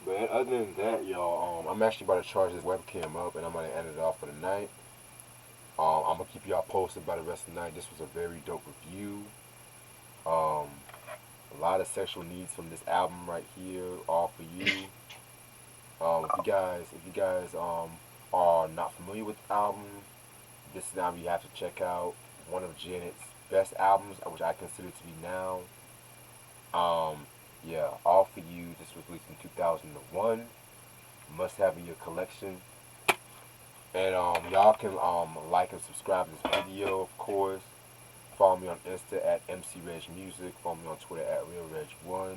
But other than that, y'all, I'm actually about to charge this webcam up and I'm gonna end it off for the night. I'm gonna keep y'all posted by the rest of the night. This was a very dope review. Um, a lot of sexual needs from this album right here, all for you. If you guys are not familiar with the album, this is now you have to check out one of Janet's best albums, which I consider to be now. Um, yeah, All For You. This was released in 2001. Must have in your collection. And y'all can like and subscribe to this video, of course. Follow me on Insta at MCRegMusic. Follow me on Twitter at RealReg1.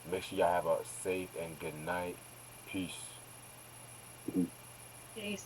Make sure y'all have a safe and good night. Peace. Peace.